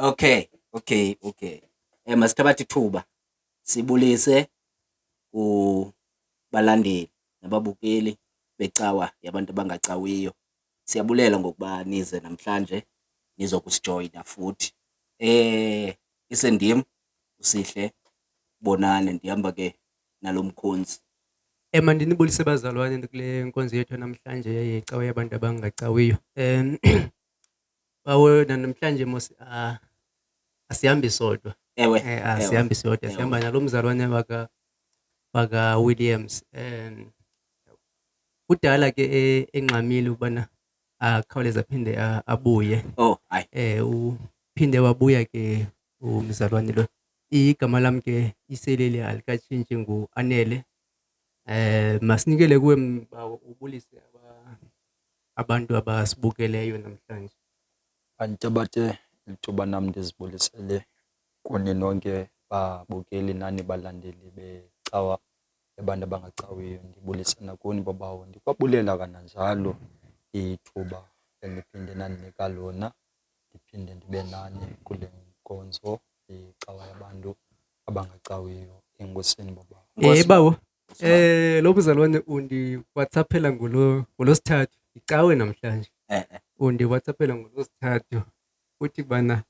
Okay. Masithabathe ithuba sibulise kubalandeli nababukeli becawa yabantu abangacawiyo. Siyabulela ngokuba nize namhlanje nizokusijoyina futhi. Isendim usihle bonane ndihamba ke nalomkhonzi. Mandinibulise bazalwane kule nkonzo yethu namhlanje yecawa yabantu abangacawiyo. Bawo namhlanje mos asihambi sodwa. Asihambi sodwa, sihamba nalo mzalwane baka Williams. Kudala ke enqamile ubana akhawuleza phinde abuye. Uphinde wabuya ke umzalwane lo. Igama lami ke iselele alikatshintshi ngu-Anele. Masinikele kuwe ubulise abantu abasibukeleyo namhlanje. Anthabathe lithuba nami ndizibulisele kuni nonke babukeli nani balandeli becawa yabantu abangacawiyo. Ndibulisana kuni babawo, ndikwabulela kananjalo ithuba endiphinde nandinika lona ndiphinde ndibe nani kule nkonzo icawa yabantu abangacawiyo. Enkosini babawo. Bawo, lo mzalwane undi-WhatsAppela ngolosithathu icawe namhlanje. Undi-WhatsAppela ngolosithathu uthi bana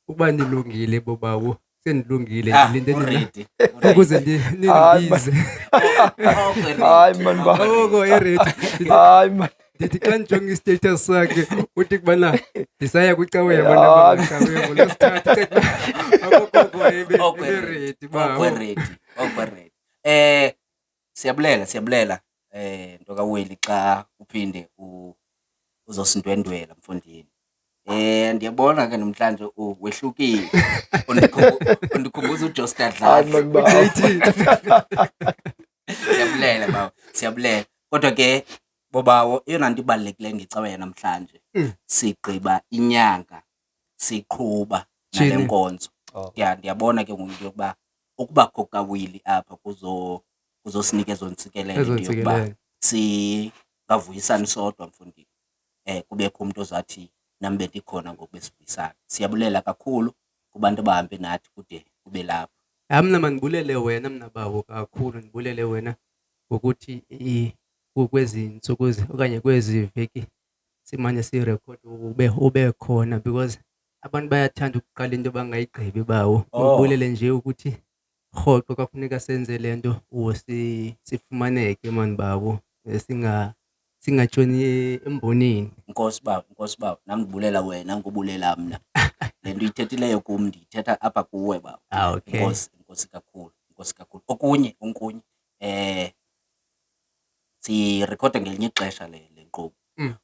ukuba nilungile bobawo sendilungile ndilinde ukuze nindibize. Hayi man ba. Hayi man. Ndithi xa ndijonga i-status sakhe uthi kubana ndisaya kwicawa yabantu abangacawiyo ngolosithathu. Siyabulela nto kaWeli xa uphinde uzosindwendwela mfondini. Ndiyabona ke namhlanje wehlukile. Undikhumbuza uJosta Dladla. Siyabulela bawo, siyabulela. Kodwa ke bobawo eyona nto ibalulekileyo ngecawa yanamhlanje sigqiba inyanga siqhuba nale nkonzo. Ndiyabona ke ngoku yokuba ukubakho kaWili apha kuzosinika ezo ntsikelelo yokuba singavuyisani sodwa mfondini. Kubekho umuntu ozathi nami bendikhona ngoku besivuyisana. Siyabulela kakhulu kubantu abahambe nathi kude kube lapho. Mna mandibulele wena mna bawo kakhulu, ndibulele wena ngokuthi kwezi ntsuku okanye kwezi veki simane sirekhodi ube khona, because abantu bayathanda ukuqala into bangayigqibi bawo. Ubulele nje ukuthi rhoqo kwafuneka senze le nto sifumaneke mani bawo, singatshoni embonini. Nkosi bawo, nami ndibulela wena ngobulela mna. Le nto ithethileyo kum ndiyithetha apha kuwe bawo. Okay. Inkosi kakhulu. Okunye sirekhoda ngelinye ixesha le nkqubo.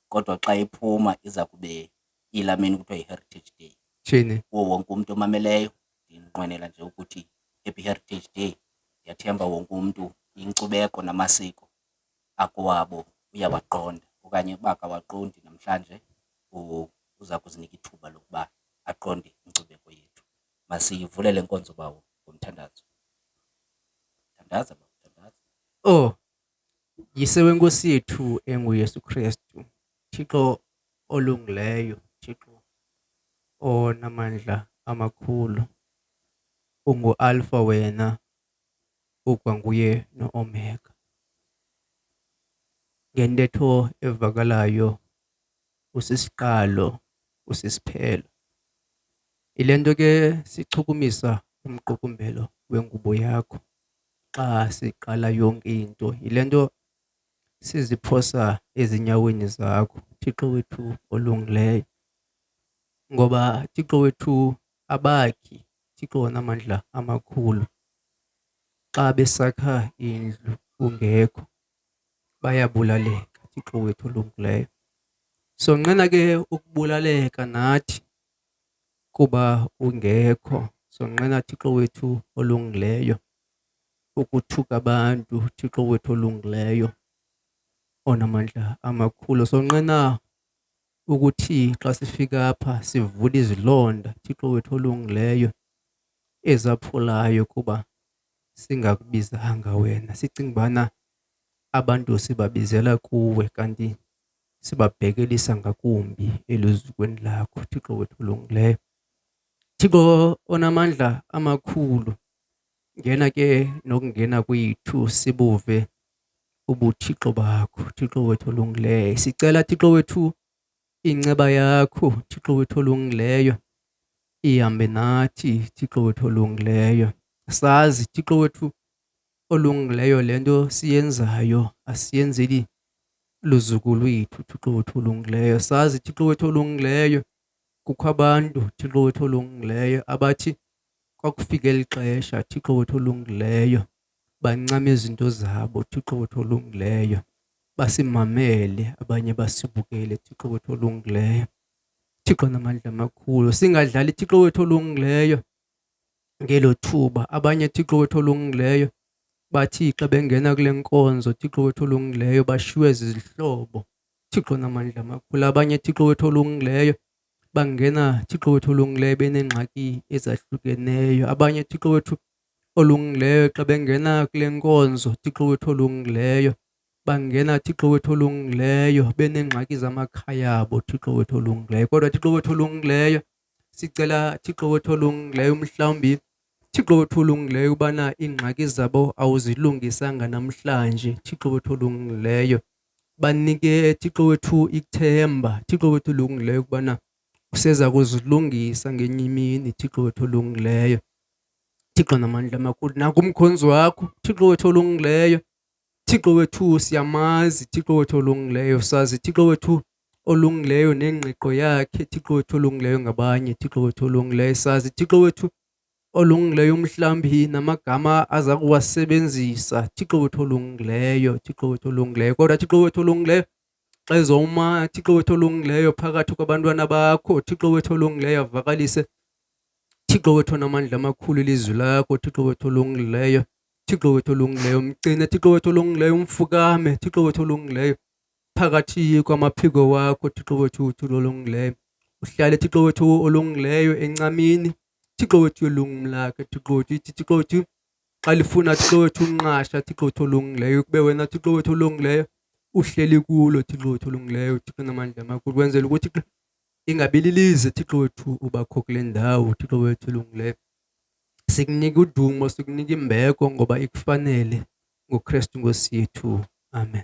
Kodwa xa iphuma iza kube ilamini kuthiwa yi-Heritage Day. Thini? Wonke umuntu omameleyo ndinqwenela nje ukuthi Happy Heritage Day. Ndiyathemba wonke umuntu inkcubeko namasiko akowabo uyawaqonda, okanye uba akawaqondi namhlanje uza kuzinika ithuba lokuba aqonde inkcubeko yethu. Masivulele nkonzo bawo ngomthandazo. Thandaza bawo, thandaza. Yise wenkosi yethu enguYesu Kristu, Thixo olungileyo, Thixo onamandla amakhulu, ungu-Alpha wena, ukwanguye no-Omega. Ngentetho evakalayo usisiqalo, usisiphelo. Ile nto ke sichukumisa umqukumbelo wengubo yakho xa siqala yonke into. Yile nto siziphosa ezinyaweni zakho, Thixo wethu olungileyo. Ngoba Thixo wethu abakhi, Thixo onamandla amakhulu, xa besakha indlu ungekho bayabulaleka, Thixo wethu olungileyo. Sonqena ke ukubulaleka nathi kuba ungekho. Sonqena Thixo wethu olungileyo ukuthuka abantu, Thixo wethu olungileyo onamandla amakhulu. Sonqena ukuthi xa sifika apha sivule izilonda, Thixo wethu olungileyo, ezaphulayo kuba singakubizanga wena. Sicinga ubana abantu sibabizela kuwe kanti sibabhekelisa ngakumbi eluzukweni lakho, Thixo wethu olungileyo. Thixo onamandla amakhulu, ngena ke nokungena kwethu sibuve ubuthixo bakho, Thixo wethu olungileyo. Sicela Thixo wethu inceba yakho, Thixo wethu olungileyo, ihambe nathi, Thixo wethu olungileyo. Sazi Thixo wethu olungileyo le nto siyenzayo asiyenzeli luzukulu lwethu, Thixo wethu olungileyo. Sazi Thixo wethu olungileyo kukho abantu, Thixo wethu olungileyo, abathi kwakufika eli xesha, Thixo wethu olungileyo, bancame izinto zabo, Thixo wethu olungileyo, basimamele, abanye basibukele, Thixo wethu olungileyo. Thixo namandla amakhulu, singadlali Thixo wethu olungileyo ngelo thuba. Abanye Thixo wethu olungileyo bathi xa bengena kule nkonzo, Thixo wethu olungileyo, bashiywe zizihlobo, Thixo namandla amakhulu. Abanye Thixo wethu olungileyo bangena, Thixo wethu olungileyo, beneengxaki ezahlukeneyo. Abanye Thixo wethu olungileyo xa bengena kule nkonzo, Thixo wethu olungileyo, bangena Thixo wethu olungileyo beneengxaki zamakhaya abo, Thixo wethu olungileyo. Kodwa Thixo wethu olungileyo, sicela Thixo wethu olungileyo, mhlawumbi Thixo wethu olungileyo, ubana iingxaki zabo awuzilungisanga namhlanje, Thixo wethu olungileyo, banike Thixo wethu ithemba, Thixo wethu olungileyo, ukubana useza kuzilungisa ngenye imini, Thixo wethu olungileyo. Thixo namandla amakhulu, nakumkhonzi wakho, Thixo wethu olungileyo, Thixo wethu siyamazi, Thixo wethu olungileyo, sazi Thixo wethu olungileyo nengqiqo yakhe, Thixo wethu olungileyo, ngabanye Thixo wethu olungileyo. Sazi Thixo wethu olungileyo, mhlawumbi namagama aza kuwasebenzisa, Thixo wethu olungileyo, Thixo wethu olungileyo. Kodwa Thixo wethu olungileyo, xa ezawuma Thixo wethu olungileyo phakathi kwabantwana bakho, Thixo wethu olungileyo, avakalise Thixo wethu onamandla amakhulu ilizwi lakho, Thixo wethu olungileyo, Thixo wethu olungileyo, mgcine Thixo wethu olungileyo, umfukame Thixo wethu olungileyo phakathi kwamaphiko wakho, Thixo wethu olungileyo. Uhlale Thixo wethu olungileyo encamini, Thixo wethu elungumlakhe, Thixo wethu ithi Thixo wethu xa lifuna Thixo wethu unqasha, Thixo wethu olungileyo, kube wena Thixo wethu olungileyo uhleli kulo, Thixo wethu olungileyo, Thixo namandla amakhulu, kwenzela ukuthi ingabi lilize Thixo wethu ubakho kule ndawo, Thixo wethu olungileyo. Sikunika udumo, sikunika imbeko, ngoba ikufanele, ngoKristu Nkosi yethu. Amen.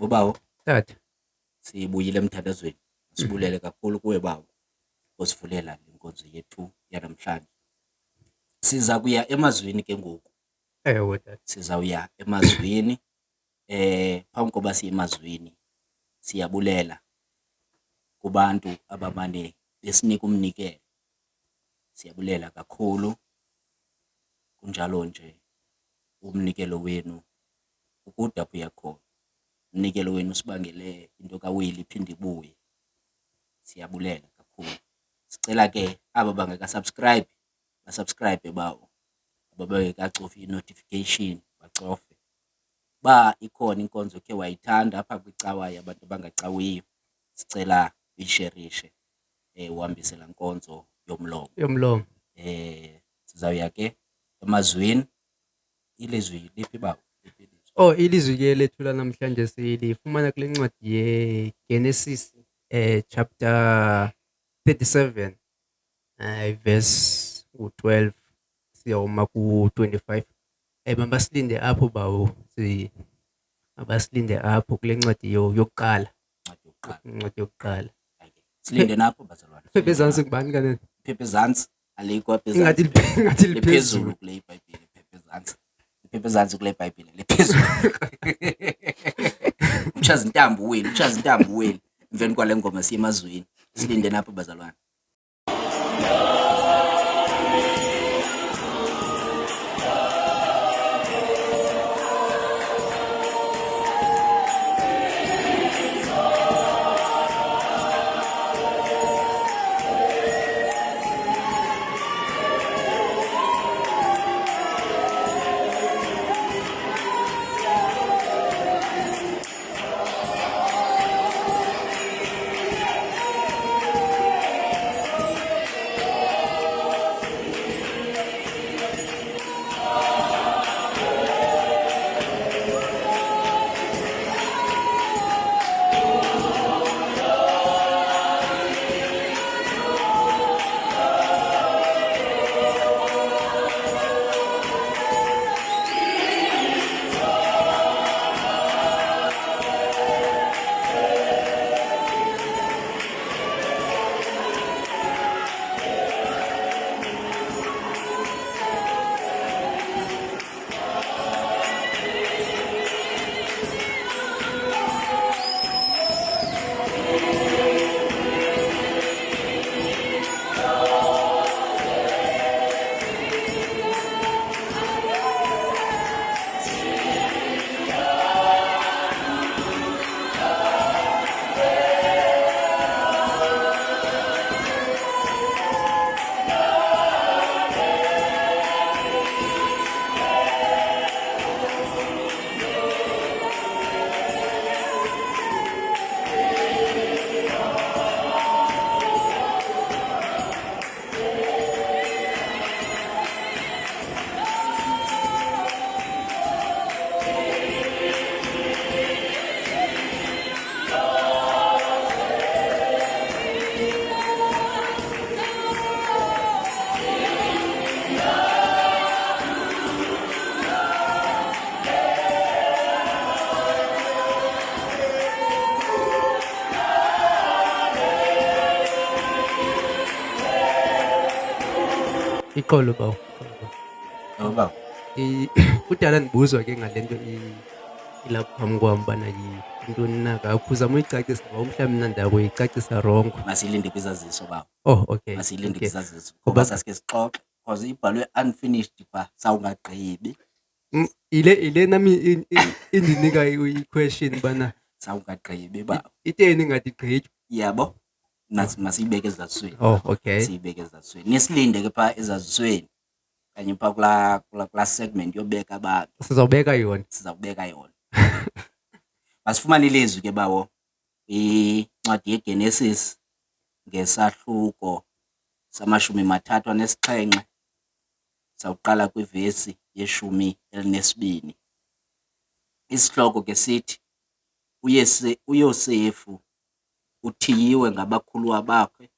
Bobawo, Tata. sibuyile emthandazweni. Sibulele kakhulu kuwe baba. Osivulela inkonzo yethu yanamhlanje. Siza kuya emazweni ke ngoku. Ewe tata. Sizawuya emazweni. Phambi koba siye emazweni siyabulela kubantu abamane besinika umnikelo. Siyabulela kakhulu. Kunjalo nje umnikelo wenu ukuda buya khona. Umnikelo wenu sibangele into kaWilly iphinde ibuye. Siyabulela kakhulu. Sicela ke aba bangaka-subscribe ba-subscribe bawo. Ababengekacofi i-notification bacofe. Ba ikhona inkonzo ke wayithanda apha kwicawa yabantu abangacawiyo. Sicela uyisherishe uhambise la nkonzo yomlomo. Sizawuya ke emazweni. Ilizwi liphi bawo? Ilizwi ke lethu lanamhlanje silifumana kule ncwadi yeGenesis chapter 37 verse 12 siyawuma ku-25. Mabasilinde apho bawo, mabasilinde apho kule ncwadi yokuqala. Incwadi yokuqala. Silinde napho bazalwane. Phepha ezantsi kubani kanene? Phepha ezantsi alikho phepha Ingathi liphezulu kule iBhayibhile. Phepha ezantsi. Phepha ezantsi kule iBhayibhile liphezulu. Uchaza intambo wenu. Emveni kwale ngoma siye emazweni. Silinde napho bazalwane. Iqolo bawo. Yebo. Kudala ndibuzwa ke ngalento ilapha phambi kwami bana yintoni na kakho uzama uyicacisa ngoba mhlawumbi mna ndakuyicacisa rongo. Masilinde kwizaziso bawo. Okay. Masilinde kwizaziso. Ngoba sasike sixoxe because ibhalwe unfinished pha sawungagqibi. Ile nami indinika i-question bana Sawungagqibi bawo. iteni ngathi gqitywa. Yabo. Masiyibeke ezazisweni. Okay. Siyibeke ezazisweni. Nisilinde ke pha ezazisweni. Kanye pha kula segment yobeka abantu. Sizawubeka yona. Sizawubeka yona. Masifumane ilizwi ke bawo. Incwadi yeGenesis ngesahluko sama-37 sawuqala kwivesi ye-12. Isihloko ke sithi UYosefu uthiyiwe ngabakhuluwa bakhe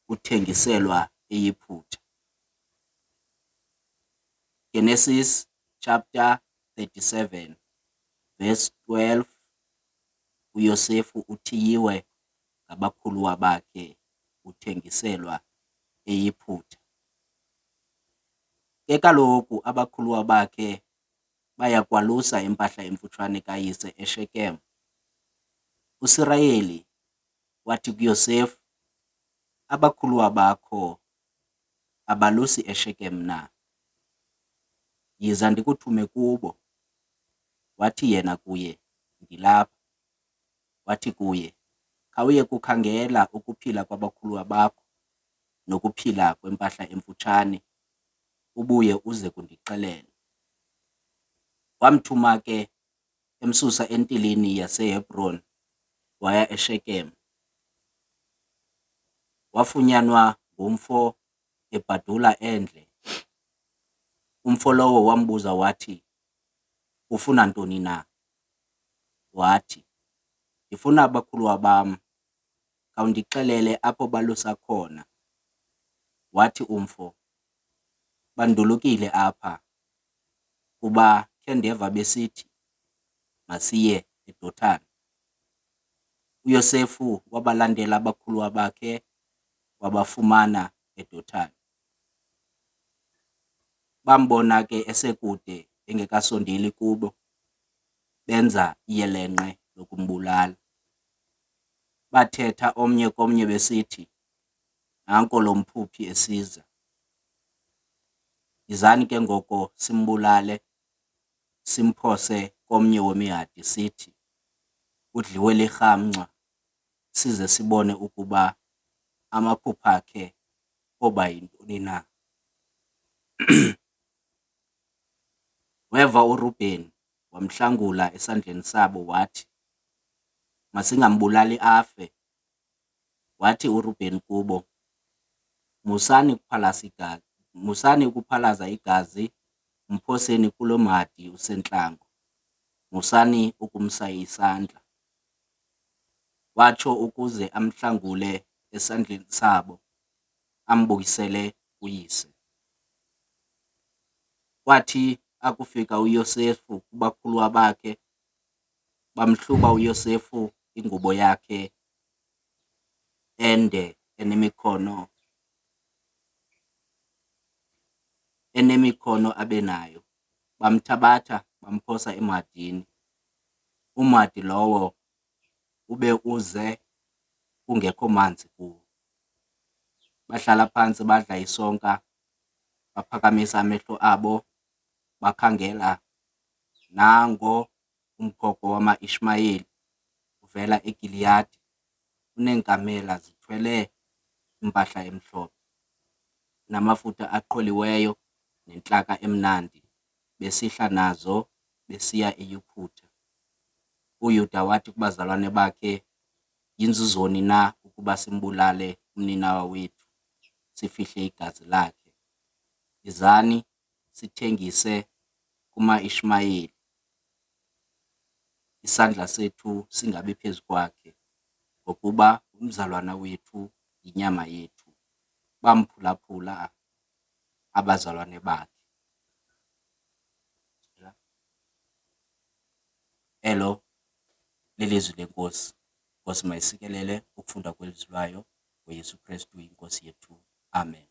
uthengiselwa eyiphutha. Genesis chapter 37 verse 12 UYosefu uthiyiwe ngabakhuluwa bakhe uthengiselwa eyiphutha. Ke kaloku abakhuluwa bakhe bayakwalusa impahla emfutshane kayise eShekem. USirayeli wathi kuYosefu, abakhuluwa bakho abalusi eShekem na? Yiza ndikuthume kubo. Wathi yena kuye, ndilapha. Wathi kuye, khawuye kukhangela ukuphila kwabakhuluwa bakho nokuphila kwempahla emfutshane, ubuye uze kundixelela. Wamthuma ke emsusa entilini yaseHebron waya eShekem. Wafunyanwa ngumfo ebhadula endle. Umfo lowo wambuza wathi, ufuna ntoni na? Wathi, ndifuna abakhuluwa bam, khawundixelele apho balusa khona. Wathi umfo, bandulukile apha, kuba khe ndeva besithi, masiye eDotan. UYosefu wabalandela abakhuluwa bakhe wabafumana eDotan. Bambona ke esekude engekasondeli kubo, benza iyelenqe lokumbulala. Bathetha omnye komnye besithi, nanko lo mphuphi esiza. Yizani ke ngoko simbulale, simphose komnye wemihadi sithi, udliwe lirhamncwa, size sibone ukuba amaphupha akhe oba yintoni na. Weva uRubheni wamhlangula esandleni sabo wathi, masingambulali afe. Wathi uRubheni kubo, musani ukuphalaza igazi, mphoseni kulo mahadi usentlango, musani ukumsa isandla. Watsho ukuze amhlangule esandleni sabo, ambuyisele uyise. Kwathi akufika uYosefu kubakhuluwa bakhe, bamhluba uYosefu ingubo yakhe ende enemikhono abenayo, bamthabatha bamphosa emahadini. Umahadi lowo ube uze kungekho manzi kuwo. Bahlala phantsi badla isonka, baphakamisa amehlo abo, bakhangela, nango umkhokho wama-Ishmayeli uvela eGiliyadi, uneenkamela zithwele impahla emhlophe, namafutha aqholiweyo nentlaka emnandi, besihla nazo besiya eyiphutha. UYuda wathi kubazalwane bakhe, yinzuzoni na ukuba simbulale umninawa wethu, sifihle igazi lakhe? Yizani sithengise kuma-Ishmayeli, isandla sethu singabi phezu kwakhe, ngokuba umzalwana wethu yinyama yethu. Bamphulaphula abazalwane bakhe. Elo lilizwi lenkosi. Nkosi mayisikelele ukufunda kwelizwi lwayo ngoYesu Kristu inkosi yethu. Amen.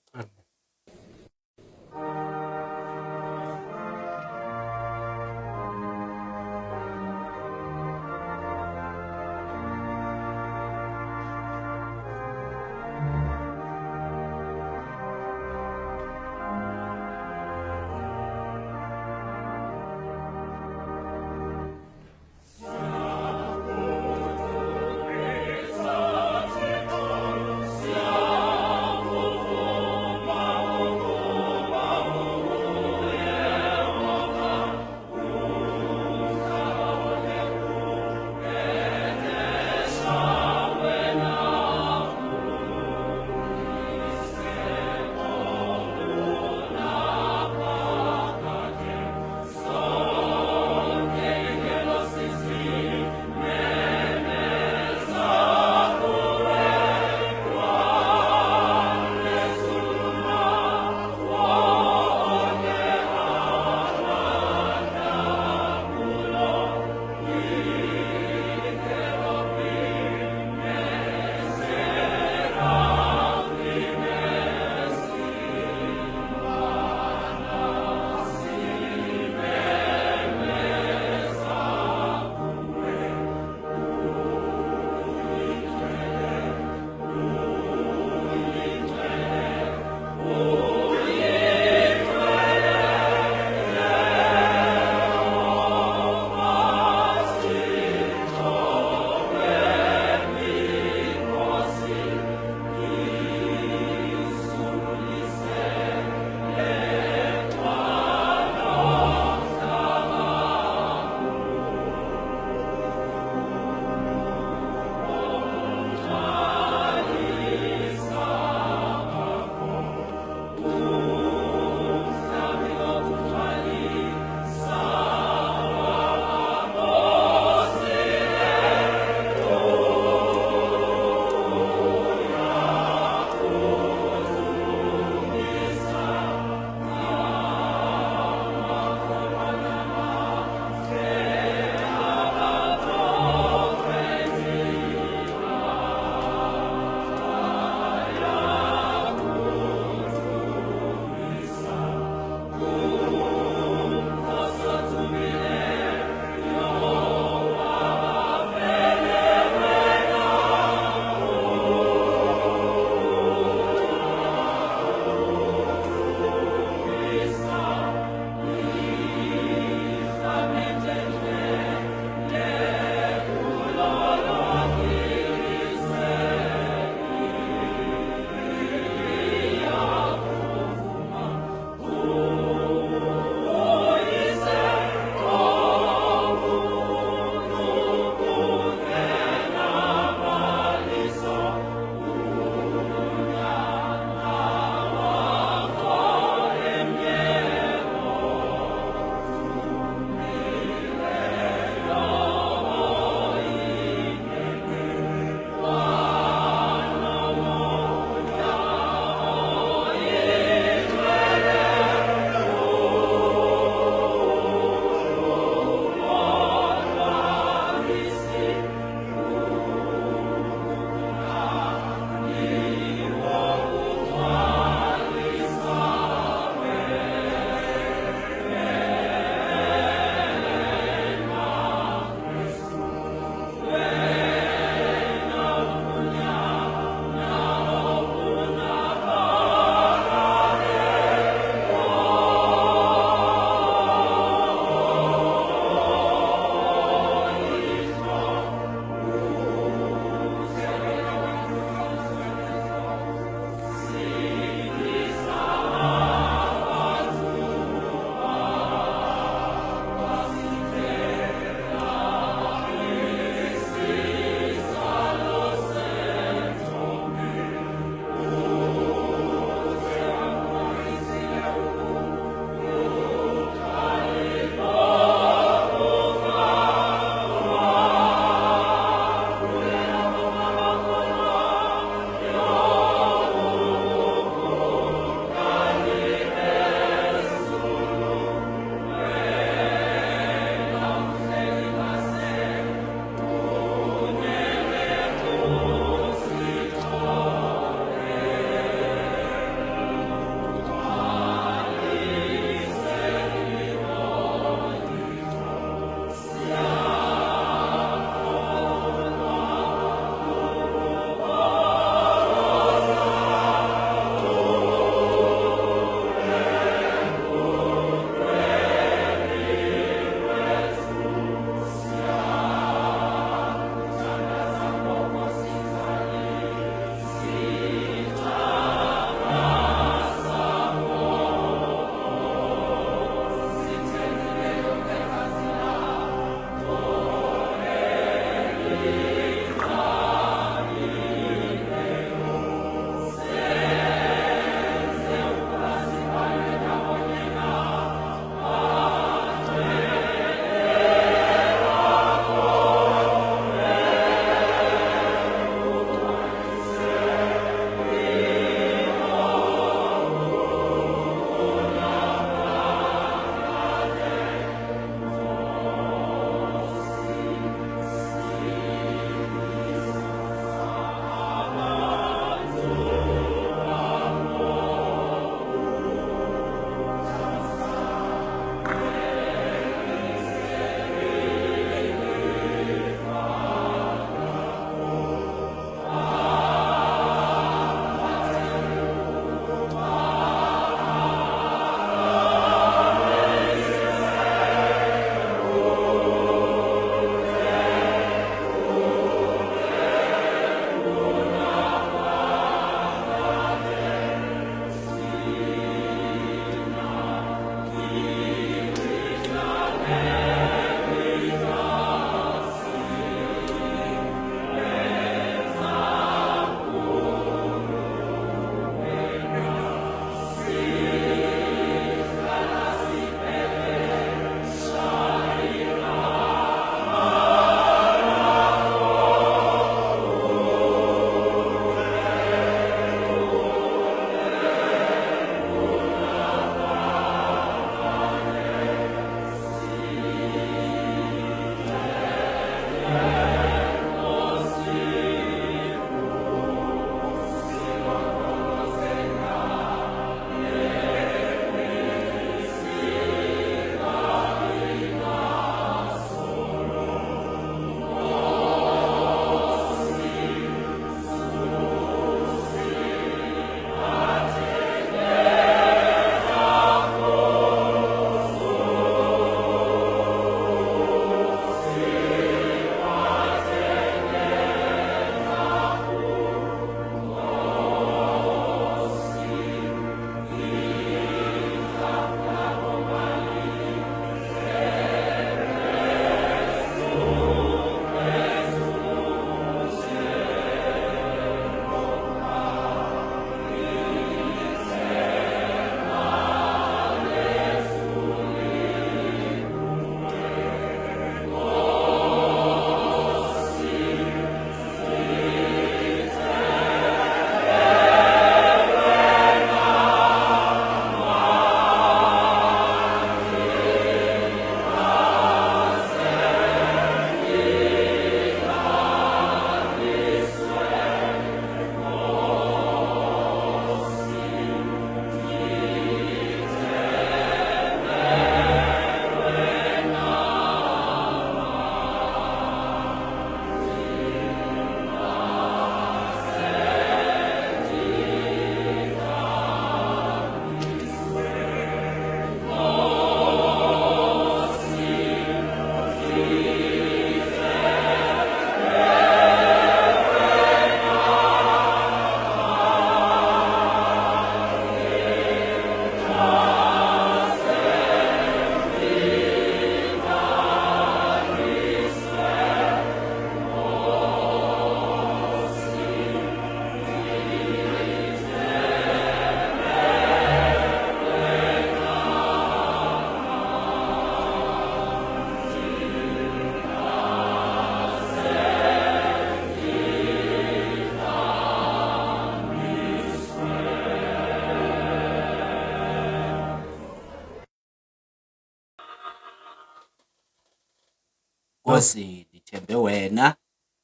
Nkosi ndithembe wena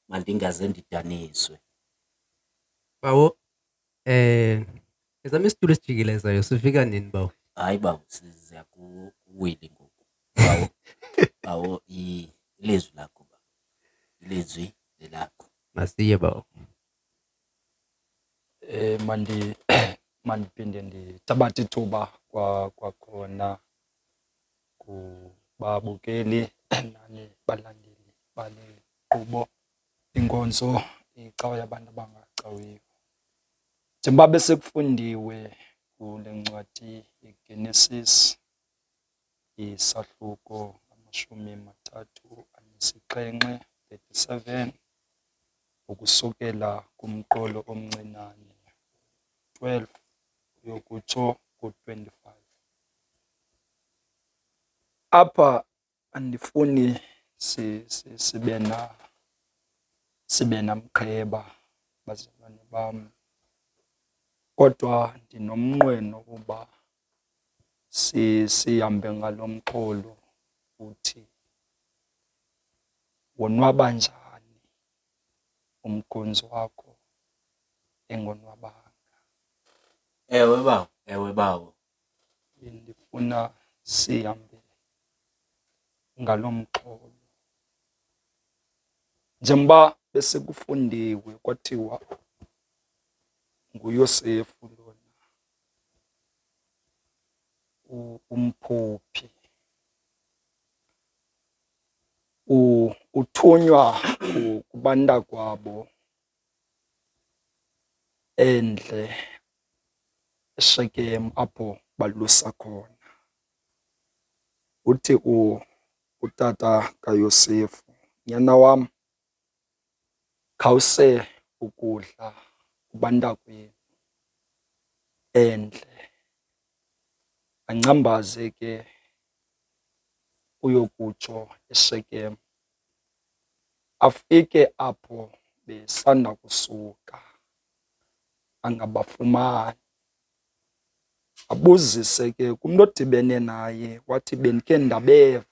mandingaze ndidaniswe. Bawo ezami isitulo esijikelezayo sifika nini bawo? Hayi bawo siza kuwili ngoku. Bawo ilizwi lakho ba. Ilizwi lakho. Masiye bawo. Mandiphinde ndithabathe ithuba kwakhona kubabukeli nani balandeli bale nkqubo inkonzo icawa yabantu abangacawiyo. Njengoba besekufundiwe kule ncwadi yeGenesis isahluko 37 ukusukela kumqolo omncinane 12 yokutsho ku-25. Apha andifuni sibe namqheba bazalwane bam, kodwa ndinomnqweno uba sihambe ngalo mxholo uthi wonwaba njani umkhonzi wakho engonwabanga. Ewe bawo. Ndifuna sihambe ngalo mxholo. Njengoba besekufundiwe kwathiwa nguYosefu lona umphuphi uthunywa kubantakwabo endle eShekem apho balusa khona. Uthi utata kaYosefu, nyana wam, khawuse ukudla kubantakwenu endle, ancambaze ke uyokutsho eShekem. Afike apho besanda kusuka angabafumani. Abuzise ke kumntu odibene naye, wathi bendikhe ndabeva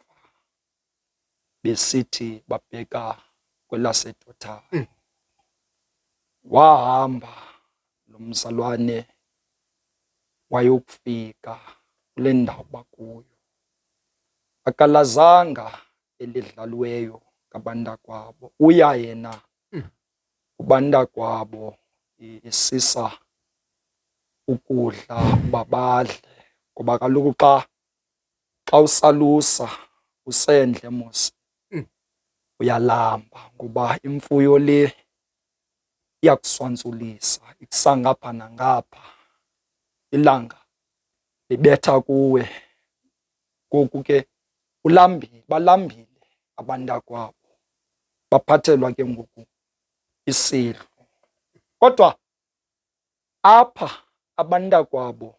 besithi babheka kwelaseDotan. Wahamba lo mzalwane wayokufika kule ndawo bakuyo. Akalazanga elidlalweyo ngabantakwabo. Uya yena kubantakwabo esisa ukudla babadle, ngoba kaloku xa usalusa usendle mos uyalamba, ngoba imfuyo le iyakuswantsulisa, ikusangapha nangapha, ilanga libetha kuwe. Ngoku ke balambile abantakwabo, baphathelwa ke ngoku isidlo. Kodwa apha abantakwabo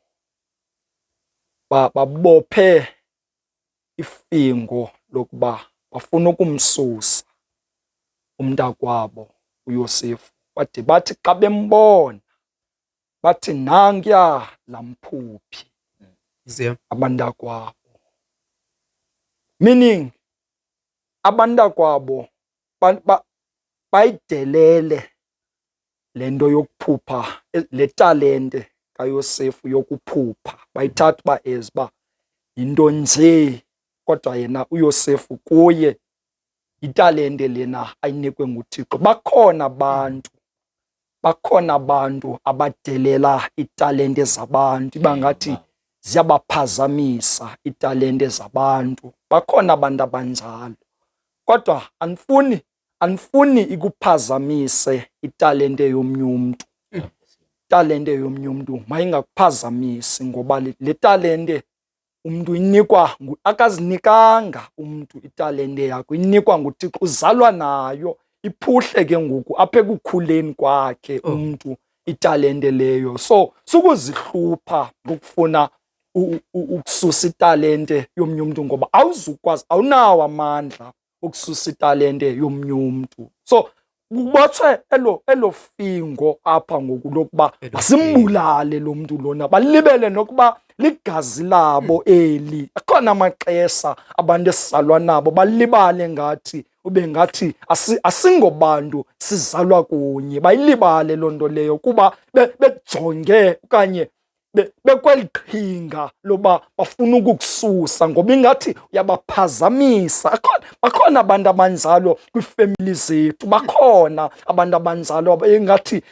babophe ifingo lokuba bafuna ukumsusa umntakwabo uYosefu. Bathi xa bembona bathi nankuya laa mphuphi abantakwabo. Meaning abantakwabo bayidelele le nto yokuphupha, le talente kaYosefu yokuphupha. Bayithatha uba uba yinto nje, kodwa yena uYosefu kuye italente lena ayinikwe nguThixo. Bakhona abantu abadelela italente zabantu, ibangathi ziyabaphazamisa italente zabantu. Bakhona abantu abanjalo, kodwa anifuni ikuphazamise italente yomnye umntu. Italente yomnye umntu mayingakuphazamisi, ngoba le talente umntu inikwa, akazinikanga umntu italente yakho, inikwa nguThixo, uzalwa nayo. Iphuhle ke ngoku apha ekukhuleni kwakhe umntu italente leyo. So sukuzihlupha ngokufuna ukususa italente yomnye umntu, ngoba awuzukwazi, awunawo amandla ukususa italente yomnye umntu. So kubotshwe elo fingo apha ngoku lokuba basimbulale lo mntu lona, balibele nokuba ligazi labo eli. Akhona amaxesha abantu esizalwa nabo balibale ngathi ube ngathi asingobantu sizalwa kunye. Bayilibale loo nto leyo kuba bejonge okanye bekweliqhinga loba bafuna ukukususa ngoba ingathi uyabaphazamisa. Bakhona abantu abanjalo kwiifemili zethu, bakhona abantu abanjalo engathi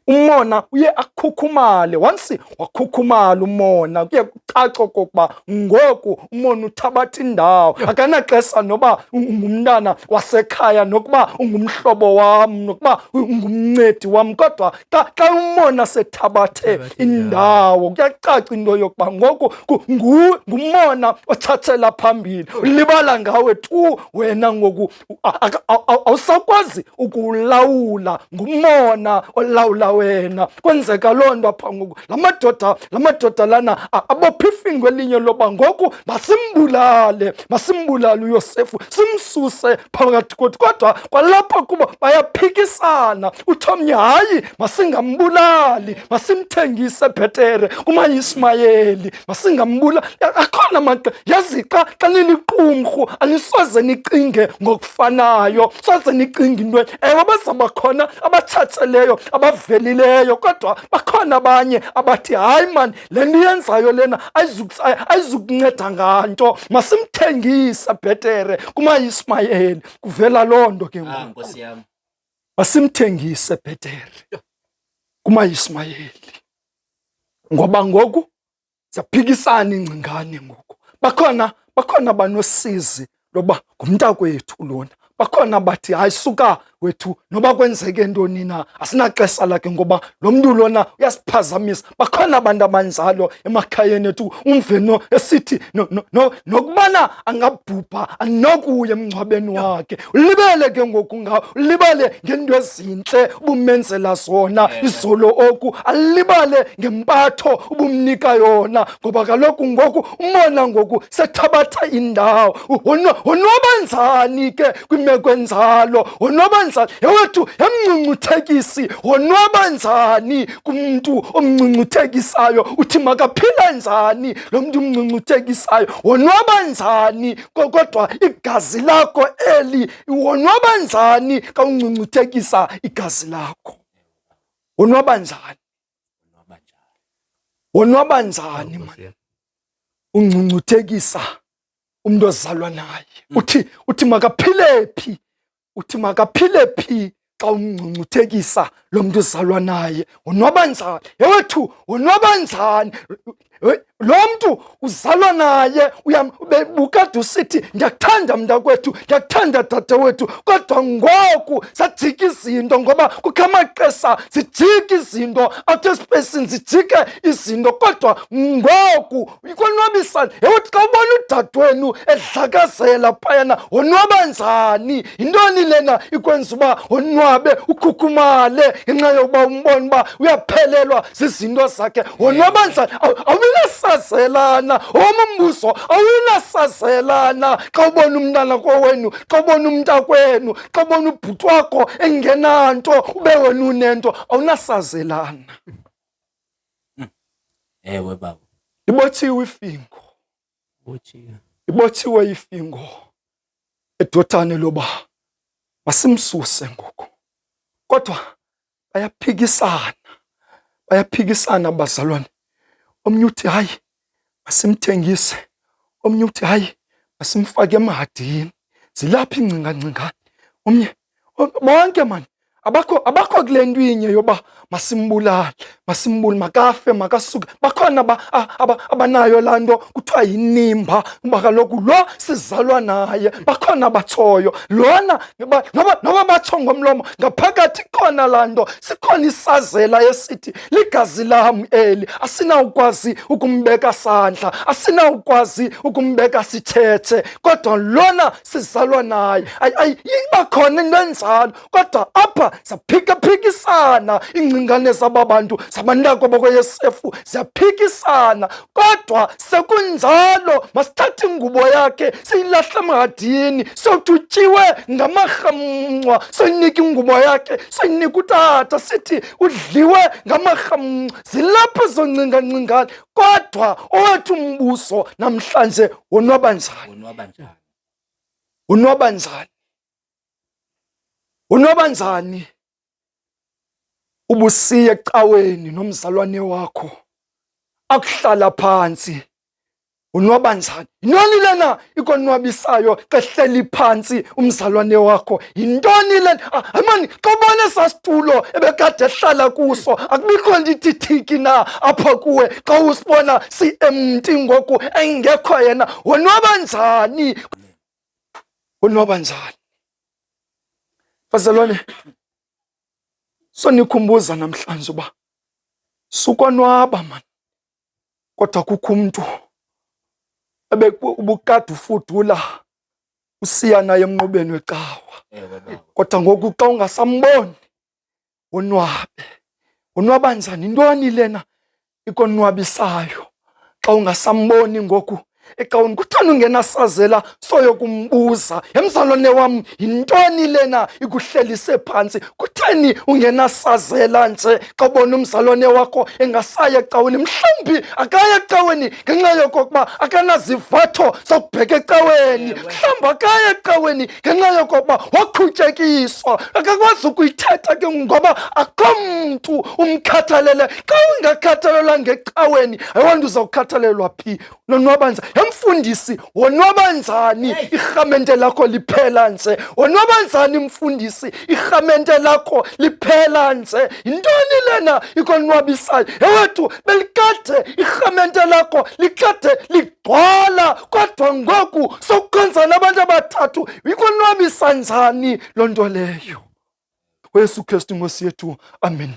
umona uye akhukhumale. Once wakhukhumala umona kuye kucace okokuba ngoku umona uthabatha indawo, akanaxesha noba ungumntana wasekhaya, nokuba ungumhlobo wam, nokuba ungumncedi wam, kodwa xa umona sethabathe indawo kuyacaca into yokuba ngoku ngumona othathela phambili. Ulibala ngawe tu wena ngoku awusakwazi ukulawula, ngumona olawula wena. Kwenzeka loo nto apha ngoku la madoda lana abopha ifingo elinye loba ngoku masimbulale uYosefu, simsuse phakathi kwethu. Kodwa kwalapha kubo bayaphikisana. Uthi omnye hayi masingambulali, masimthengise bhetere kumaIsmayeli, masingambulali. Akhona yazi xa niliqumrhu anisoze nicinge ngokufanayo, soze nicinge into ewe bazaba khona abatshatsheleyo abavelileyo, kodwa bakhona abanye abathi hayi man, le nto yenzayo lena ayizukunceda nganto, masimthengise bhetere kumaIsmayeli. Kuvela loo nto ke ngoku, masimthengise bhetere kumaIsmayeli ngoba ngoku siyaphikisana ingcingane. Ngoku bakhona abanosizi loba ngumntakwethu lona, bakhona bathi hayi suka wethu noba kwenzeke ntoni na, asinaxesha lakhe ngoba lo mntu lona uyasiphazamisa. Bakhona abantu abanjalo emakhayeni ethu, umveno esithi nokubana angabhubha anokuya emngcwabeni wakhe. Ulibele ke ngoku ngawo, ulibale ngento ezintle ubumenzela zona izolo oku, alibale ngempatho ubumnika yona, ngoba kaloku ngoku umona ngoku sethabatha indawo. Wonwaba njani ke kwimeko enzalo? Wonwaba njani ewethu emncuncuthekisi? Wonwaba njani kumuntu omncuncuthekisayo? Uthi makaphila njani lo mntu umncuncuthekisayo? Wonwaba njani kodwa igazi lakho eli? Wonwaba njani ka uncuncuthekisa igazi lakho? Wonwaba njani? Wonwaba njani man uncuncuthekisa umuntu ozalwa naye? Uthi makaphile phi? Uthi makaphile phi xa umncuncuthekisa lo mntu uzalwa naye? Wonwaba njani ewethu? Wonwaba njani lo mntu uzalwa naye? Ubukade usithi ndiyakuthanda mntakwethu, ndiyakuthanda dadewethu, kodwa ngoku sajika izinto, ngoba kukho amaxesha zijika izinto, out espacini zijike izinto, kodwa ngoku ikonwabisa ewethu xa ubona udadewenu edlakazela phayana. Wonwaba njani? Yintoni lena ikwenza uba wonwabe ukhukhumale ngenxa yokuba umbona uba uyaphelelwa zizinto zakhe? Wonwaba njani? Awunasazelana omumbuso, awunasazelana xa ubona umntana kowenu, xa ubona umntakwenu, xa ubona ubhuti wakho engenanto ube wena unento, awunasazelana. Ewe baba, Ibothiwe ifingo, ibothiwe ifingo eDotan loba masimsuse ngoku. Kodwa bayaphikisana bazalwane. Omnye uthi hayi masimthengise, omnye uthi hayi masimfake emahadini. Zilapha ingcingane. Omnye bonke man abakho kule nto inye yoba masimbulale, makafe, makasuke. Bakhona abanayo laa nto kuthiwa yinimba, kuba kaloku lo sizalwa naye. Bakhona batshoyo lona noba batsho ngomlomo, ngaphakathi khona laa nto. Sikhona isazela esithi ligazi lam eli, asinawukwazi ukumbeka sandla, asinawukwazi ukumbeka sithethe, kodwa lona sizalwa naye. Bakhona into enjalo, kodwa apha siyaphikisana. Ingcingane zabantu zabantako bakwaYosefu ziyaphikisana, kodwa sekunjalo masithathe ingubo yakhe siyilahle emahadini, siyotutyiwe ngamarhamncwa, soyinika ingubo yakhe, soyinika utata, sithi udliwe ngamarhamncwa. Zilapho ezo ngcingane, kodwa owethu umbuso namhlanje wonwaba njani? Wonwaba njani? Unwaba njani ubusiye ecaweni nomzalwane wakho akuhlala phansi? Unwaba njani? Yintoni lena ikonwabisayo xa hleli phansi umzalwane wakho? Yintoni lena? Amani, xa ubona sasitulo ebekade ehlala kuso akubikho ndithithiki na apha kuwe xa usibona si-empty ngoku engekho yena? Wonwaba njani? Unwaba njani? Bazalwane, sonikhumbuza namhlanje uba sukonwaba man, kodwa kukho umntu ubukade ufudula usiya naye emnqubeni wecawa, kodwa ngoku xa ungasamboni unwabe. Unwaba njani? Intoni lena ikonwabisayo xa ungasamboni ngoku ecaweni? Kuthani ungenasazela soyokumbuza, mzalwane wam, yintoni lena ikuhlelise phantsi? Kutheni ungenasazela nje xa ubona umzalwane wakho engasaya ecaweni? Mhlawumbi akaya ecaweni ngenxa yokokuba akanazivatho zokubheka ecaweni. Mhlawumbi akaya ecaweni ngenxa yokokuba waqhutyekiswa, akakwazi ukuyithetha ke ngoba akho mntu umkhathalele. Xa ungakhathalelwa ngecaweni, ayiwanto uzawukhathalelwa phi? Nonwaba njani? Mfundisi, wonwaba njani irhamente lakho liphela nje? Wonwaba njani mfundisi irhamente lakho liphela nje? Yintoni lena ikonwabisayo? Ewethu belikade irhamente lakho likade ligcwala, kodwa ngoku sokukhonza nabantu abathathu. Ikonwabisa njani loo nto leyo? uYesu Kristu Nkosi yethu, amen.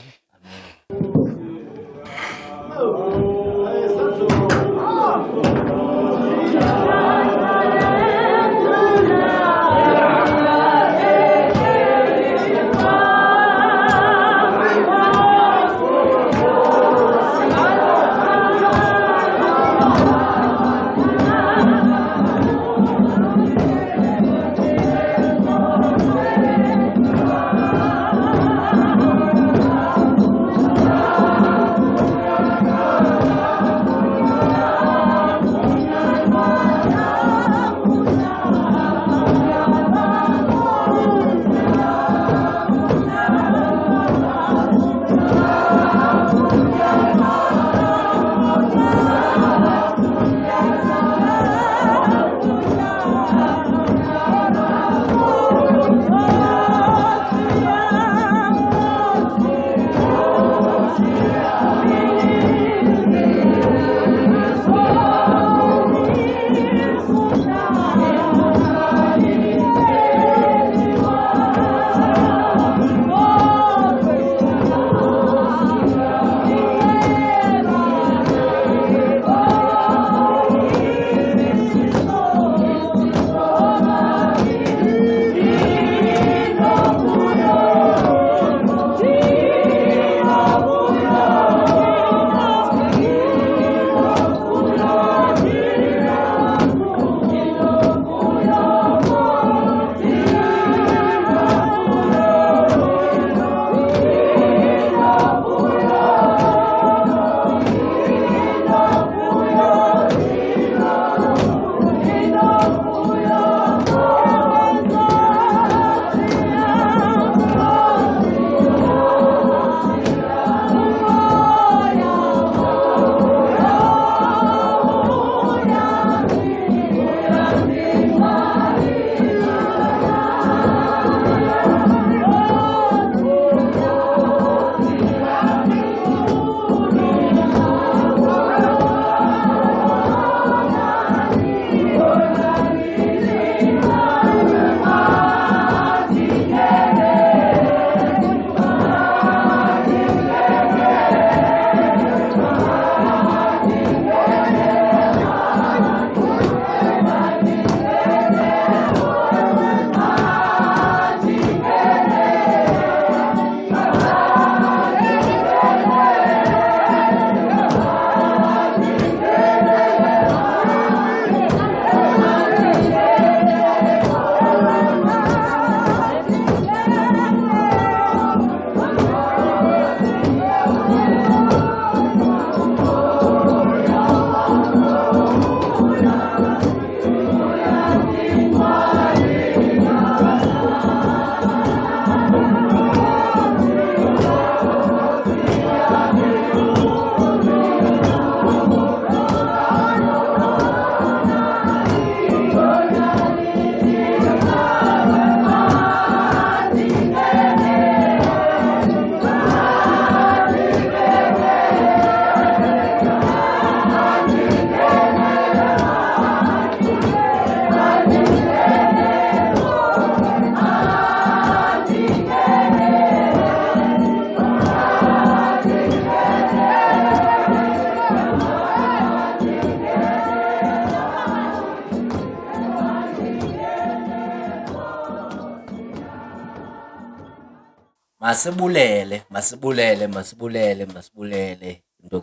Masibulele.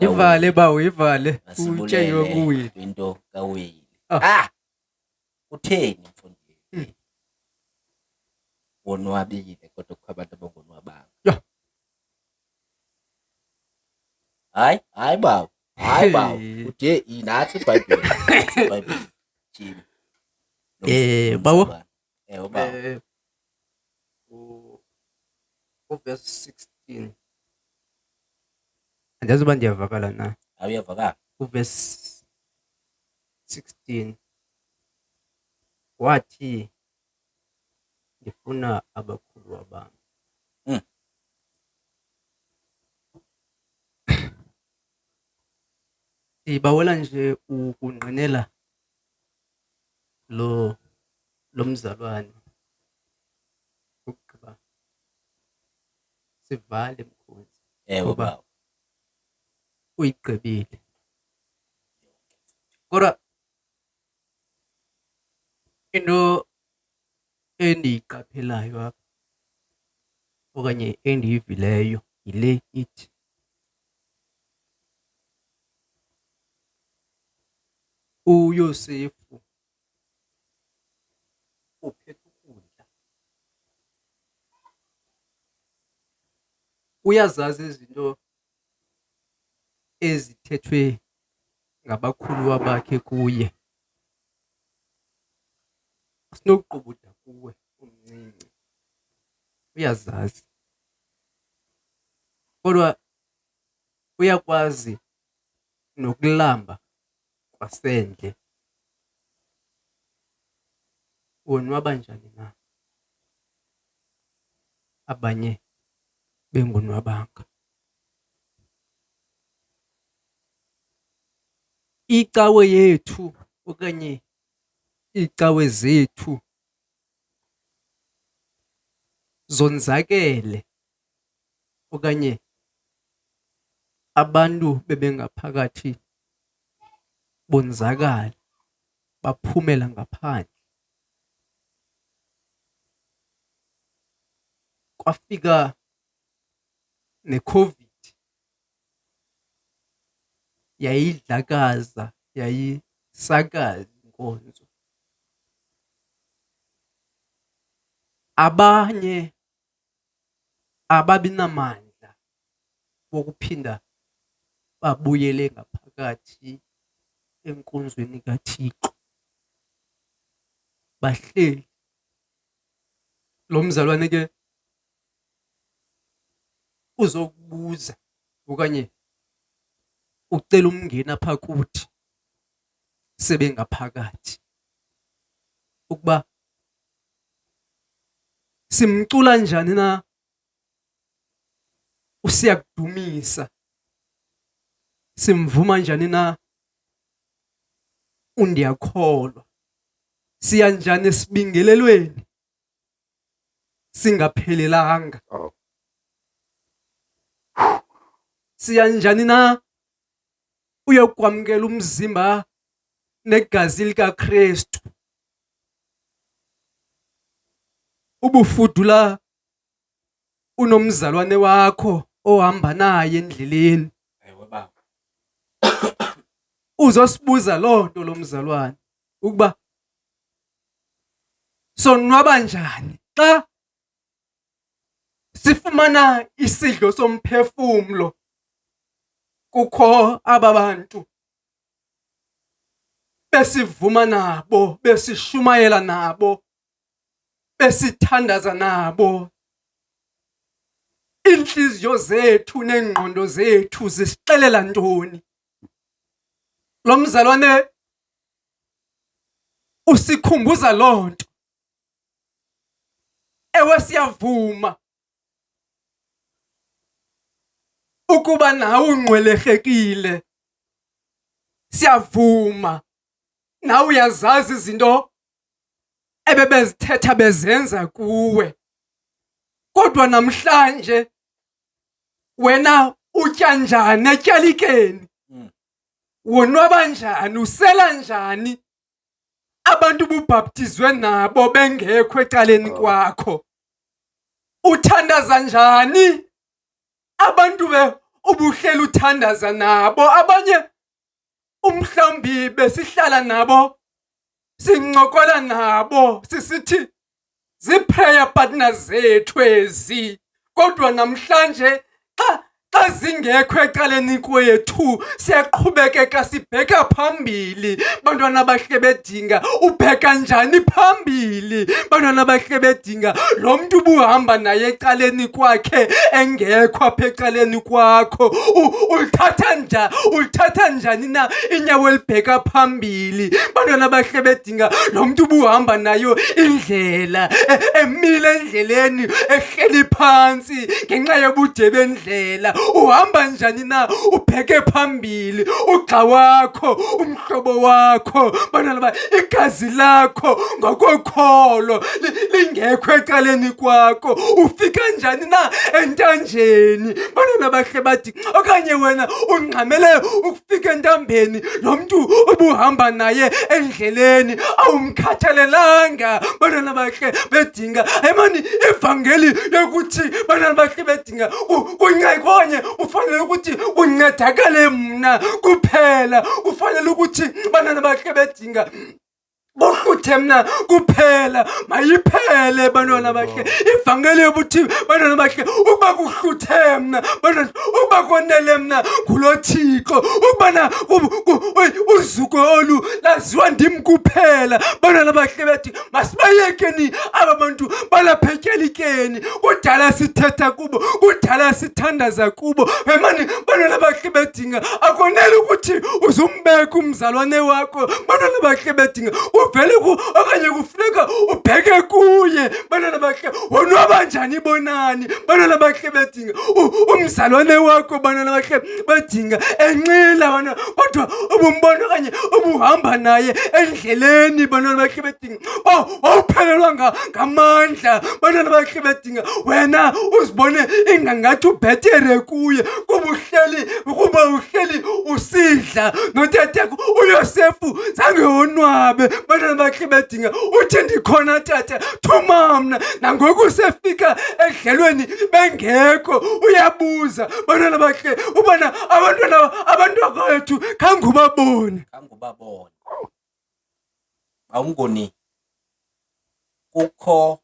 Ivale bawo, ivale. Masibulele Utshengwe kuwile. into kaWili. Ah. Utheni mfundisi? Wonwabile kodwa kukho abantu abangonwabanga. Ya. Hayi bawo. Uthe inathi iBhayibheli. Jim. Bawo. Bawo. Verse 16. Andazi uba ndiyavakala na. Awuyavakala? Verse 16. Wathi ngifuna abakhuluwa bami. Ibawela nje ukunqinela lo mzalwane. Ukugqiba sivale mkhonzi. Bawo. Uyigqibile. Kodwa into endiyiqaphelayo apha okanye endiyivileyo yile ithi uYosefu uphethe ukudla. Uyazazi izinto ezithethwe ngabakhuluwa bakhe kuye. Sinokuqubuda kuwe umncinci. Uyazazi. Kodwa uyakwazi nokulamba kwasendle. Wonwaba njani na? Abanye bengonwabanga. Icawe yethu okanye icawe zethu zonzakele okanye abantu bebengaphakathi bonzakala baphumela ngaphandle. Kwafika neCovid yayidlakaza, yayisakaza inkonzo. Abanye ababinamandla wokuphinda babuyele ngaphakathi enkonzweni kaThixo. Bahleli. Lo mzalwane ke uzokubuza okanye ucela umngeni apha kuthi sebengaphakathi ukuba simcula njani na, usiyakudumisa, simvuma njani na, undiyakholwa, siya njani esibingelelweni singaphelelanga, siya njani na uyokwamkela umzimba negazi likaKristu. Ubufudula unomzalwane wakho ohamba naye endleleni. Uzosibuza loo nto lo mzalwane ukuba sonwaba njani xa sifumana isidlo somphefumlo kukho aba bantu besivuma nabo, besishumayela nabo, besithandaza nabo. Inhliziyo zethu nengqondo zethu zisixelela ntoni? Lo mzalwane usikhumbuza loo nto. Ewe siyavuma ukuba nawe ungqwelehekile. Siyavuma nawe uyazazi izinto ebebezithetha bezenza kuwe. Kodwa namhlanje wena utya njani etyalikeni? Wonwaba njani, usela njani? Abantu bubhaptizwe nabo bengekho ecaleni kwakho. uthandaza njani abantu ubuhlela uthandaza nabo abanye umhlawumbi besihlala nabo sincokola nabo sisithi zi-prayer partners zethu ezi kodwa namhlanje xa zingekho ecaleni kwethu siyaqhubekeka sibheka phambili. Bantwana bahle bedinga ubheka njani phambili? Bantwana bahle bedinga lo mntu ubuhamba naye ecaleni kwakhe engekho apha ecaleni kwakho ulithatha njani na inyawo elibheka phambili? Bantwana bahle bedinga lo mntu ubuhamba nayo indlela emile endleleni ehleli phansi ngenxa yobude bendlela. Uhamba njani na ubheke phambili? Ugxa wakho, umhlobo wakho, bantwana igazi lakho ngokokholo lingekho ecaleni kwakho, ufika njani na entanjeni? Bantwana bahle bathi okanye wena ungxamele ukufika entambeni lo mntu ubuhamba naye endleleni awumkhathalelanga. Bantwana bahle bedinga emani ivangeli yokuthi bantwana bahle bedinga kunye ufanele ukuthi uncedakale mna kuphela. Ufanele ukuthi bantwana bahle bedinga bohluthe mna kuphela. Mayiphele bantwana bahle ivangeli yokuthi bantwana bahle ukuba kuhluthe mna bantwana ukuba konele mna ngulo Thixo ukubana uzuko olu laziwa ndim kuphela. Bantwana bahle bethi masibayekeni aba bantu balaphekelikeni. Kudala sithetha kubo, kudala sithandaza kubo. Emani bantwana bahle bedinga akonele ukuthi uzumbeka umzalwane wakho. Bantwana bahle bedinga uvele okanye kufuneka ubheke kuye. Bantwana bahle wonwaba njani bonani? Bantwana bahle bedinga umzalwane wakho. Bantwana bahle bedinga enqila bana kodwa ubumbona okanye ubuhamba naye endleleni. Bantwana bahle bedinga awuphelelwa ngamandla. Bantwana bahle bedinga wena uzibone ingangathi ubhetere kuye kuba uhleli usidla notatekho uYosefu zange wonwabe. Bantwana bahle bedinga uthi ndikhona tata thuma mna nangoku usefika edlelweni bengekho uyabuza. Bantwana bahle ubona abantu bethu khangubabone awungoni kukho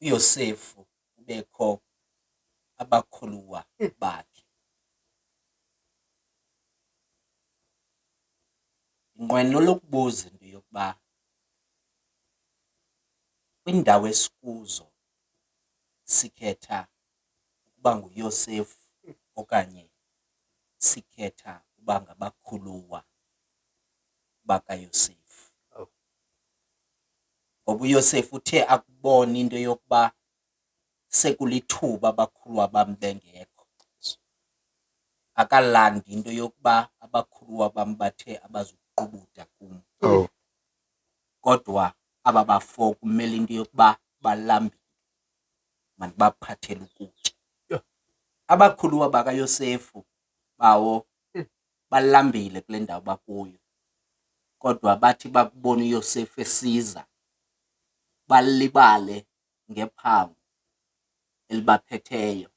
uYosefu ubekho abakhuluwa bakhe. Inqweno lokubuza into yokuba kwindawo esikuzo sikhetha ukuba nguYosefu okanye sikhetha ukuba ngabakhuluwa bakaYosefu. Ngoba uYosefu uthe akubona into yokuba sekulithuba abakhuluwa bam bengekho, akalandi into yokuba abakhuluwa bam bathe abazuqubuda kum. Kodwa aba bafo kumele into yokuba balambile mandibaphathele ukutya. Abakhuluwa bakaYosefu bawo balambile kule ndawo bakuyo, kodwa bathi bakubona uYosefu esiza balibale ngephango elibaphetheyo,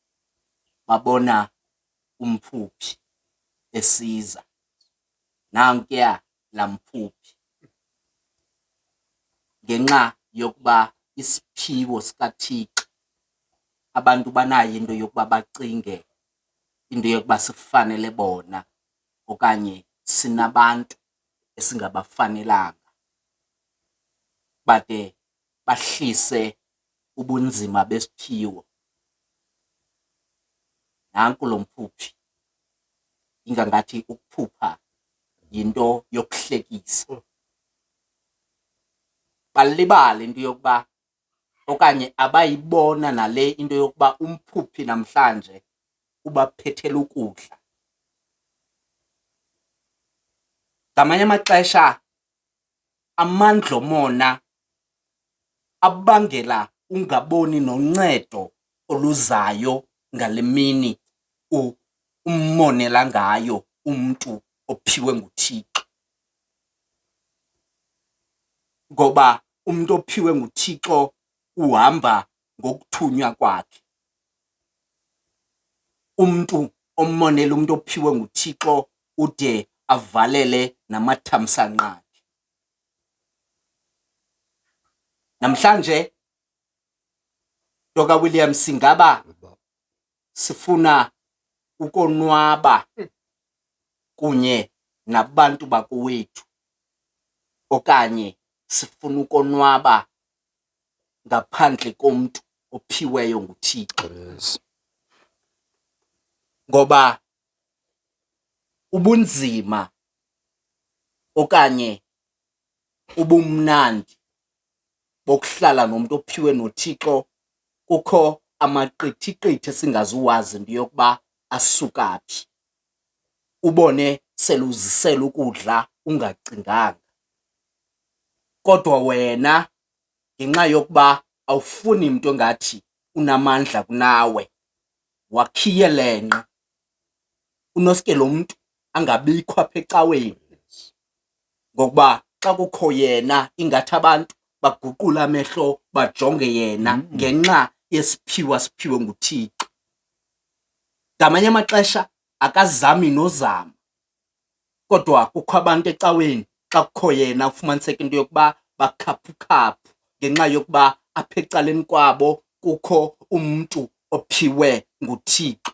babona umphuphi esiza. Nankuya la mphuphi ngenxa yokuba isiphiwo sikaThixo abantu banayo into yokuba bacinge into yokuba sifanele bona okanye sinabantu esingabafanelanga, bade bahlise ubunzima besiphiwo. Nanku lo mphuphi ingangathi ukuphupha yinto yokuhlekisa. Balibale into yokuba okanye abayibona nale into yokuba umphuphi namhlanje ubaphethela ukudla. Ngamanye amaxesha amandla omona abangela ungaboni noncedo oluzayo ngale mini ummonela ngayo umntu ophiwe nguThixo. Ngoba umntu ophiwe nguThixo uhamba ngokuthunywa kwakhe. Umuntu ommonela umuntu ophiwe nguThixo ude avalele namathamsanqa akhe. Namhlanje Dr. William singaba sifuna ukonwaba kunye nabantu bakowethu okanye sifuna ukonwaba ngaphandle komuntu ophiweyo nguThixo. Ngoba ubunzima okanye ubumnandi bokuhlala nomuntu ophiwe noThixo kukho amaqithiqithi esingazuwazi into yokuba asukaphi. Ubone seluzisela ukudla ungacinganga, kodwa wena ngenxa yokuba awufuni umuntu ongathi unamandla kunawe wakhiyelenqa unoske lo muntu angabikho apha ecaweni, ngokuba xa kukho yena ingathi abantu baguqula amehlo bajonge yena ngenxa yesiphiwo asiphiwe nguThixo. Ngamanye amaxesha akazami nozama, kodwa kukho abantu ecaweni xa kukho yena ufumaniseka into yokuba bakhaphukhaphu ngenxa yokuba apha ecaleni kwabo kukho umuntu ophiwe nguThixo.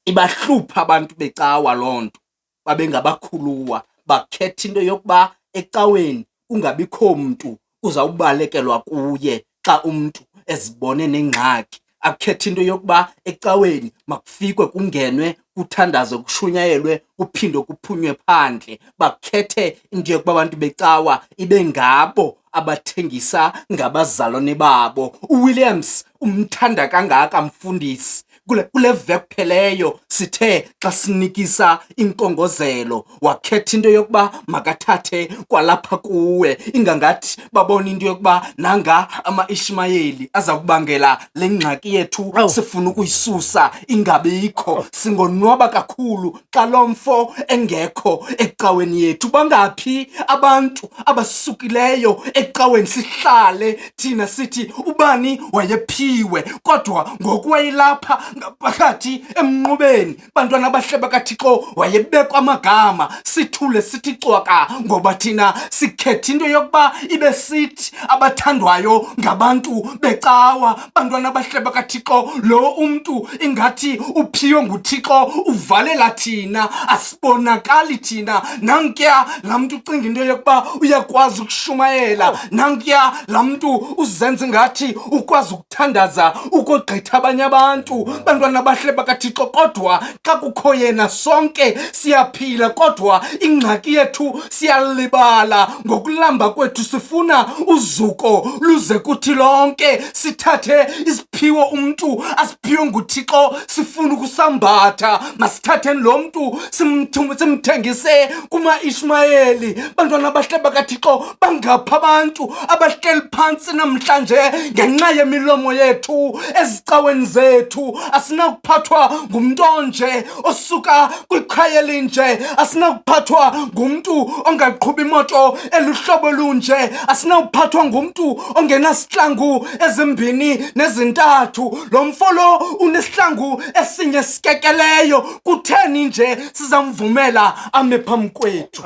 Ibahlupha abantu becawa loo nto babe ngabakhuluwa, bakhetha into yokuba ecaweni kungabikho mntu uzawubalekelwa kuye xa umntu ezibone nengxaki. Akhetha into yokuba ecaweni makufikwe kungenwe kuthandazwe kushunyayelwe kuphinde kuphunywe phandle. Bakhethe into yokuba abantu becawa ibe ngabo abathengisa ngabazalwane babo. uWilliams umthanda kangaka mfundisi kule veki pheleyo sithe xa sinikisa inkongozelo wakhetha into yokuba makathathe kwalapha kuwe, ingangathi babona into yokuba nanga ama-Ishmayeli aza kubangela le ngxaki yethu sifuna ukuyisusa ingabikho. Singonwaba kakhulu xa lo mfo engekho ecaweni yethu. Bangaphi abantu abasukileyo ecaweni sihlale thina sithi ubani wayephiwe, kodwa ngokuwayilapha ngaphakathi emnqubeni bantwana abahleba kaThixo wayebekwa amagama, sithule sithi cwaka ngoba thina sikhetha into yokuba ibe sithi abathandwayo ngabantu becawa. Bantwana abahleba kaThixo lo umntu ingathi uphiwe nguThixo uvalela thina, asibonakali thina. Nankuya laa mntu ucinga into yokuba uyakwazi ukushumayela, nankuya laa mntu uzenza ngathi ukwazi ukuthandaza ukogqitha abanye abantu. Bantwana abahleba kaThixo, kodwa xa kukho yena sonke siyaphila, kodwa ingxaki yethu siyalibala. Ngokulamba kwethu sifuna uzuko luze kuthi lonke, sithathe isiphiwo umntu asiphiwe nguThixo sifuna ukusambatha. Masithatheni lo mntu simthengise kuma-Ishmayeli. Bantwana abahleba kaThixo, bangapha abantu abahleli phantsi namhlanje ngenxa yemilomo yethu ezicaweni zethu. Asinakuphathwa ngumntu onje osuka kwikhaya elinje, asinakuphathwa ngumntu ongaqhubi imoto eluhlobo lunje, asinakuphathwa ngumntu ongenasihlangu ezimbini nezintathu. Lo mfo lo unesihlangu esinye sikekeleyo, kutheni nje sizamvumela ame phambi kwethu?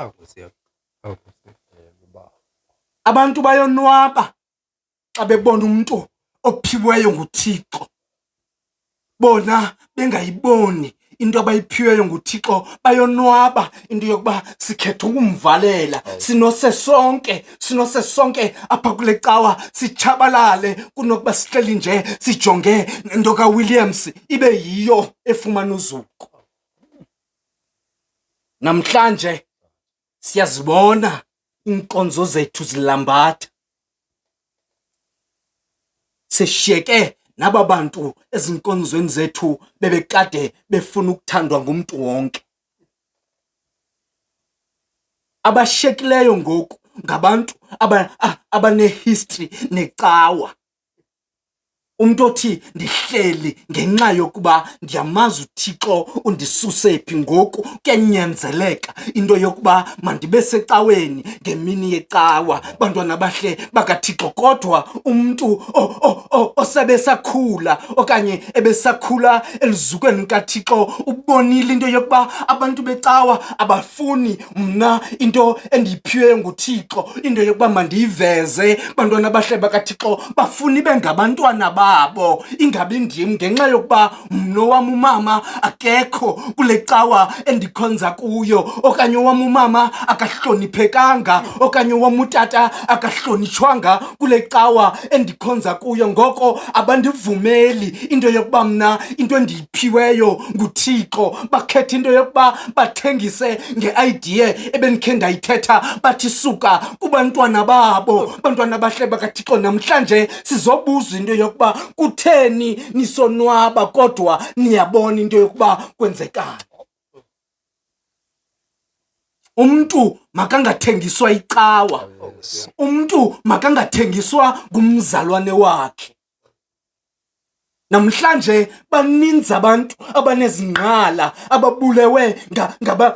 Abantu bayonwaba xa bebona umuntu ophiweyo nguThixo, bona bengayiboni into abayiphiweyo nguThixo. Bayonwaba into yokuba sikhetha ukumvalela, sinose sonke apha kule cawa sitshabalale kunokuba sihleli nje sijonge into kaWilliams ibe yiyo efumana uzuko. Namhlanje siyazibona inkonzo zethu zilambatha, seshiyeke naba bantu ezinkonzweni zethu bebekade befuna ukuthandwa ngumuntu wonke. Abashekileyo ngoku ngabantu abanehistory necawa. umuntu othi ndihleli ngenxa yokuba ndiyamazi uThixo undisuse phi ngoku kuyanyanzeleka into yokuba mandibe secaweni ngemini yecawa bantwana bahle bakaThixo kodwa umuntu osebesakhula okanye ebesakhula elizukweni likaThixo ubonile into yokuba abantu becawa abafuni mna into endiyiphiwe nguThixo into yokuba mandiyiveze bantwana bahle bakaThixo bafuni bengabantwana babo ingabi ndim ngenxa yokuba mna wam umama akekho kule cawa endikhonza kuyo okanye wam umama akahloniphekanga okanye wam utata akahlonitshwanga kule cawa endikhonza kuyo ngoko abandivumeli into yokuba mna into endiyiphiweyo nguThixo bakhetha into yokuba bathengise ngeidea ebendikhe ndayithetha bathi suka kubantwana babo bantwana bahle bakaThixo namhlanje sizobuza into yokuba kutheni nisonwaba kodwa niyabona into yokuba kwenzekani umuntu makangathengiswa icawa umuntu makangathengiswa ngumzalwane wakhe namhlanje baninzi abantu abanezingqala ababulewe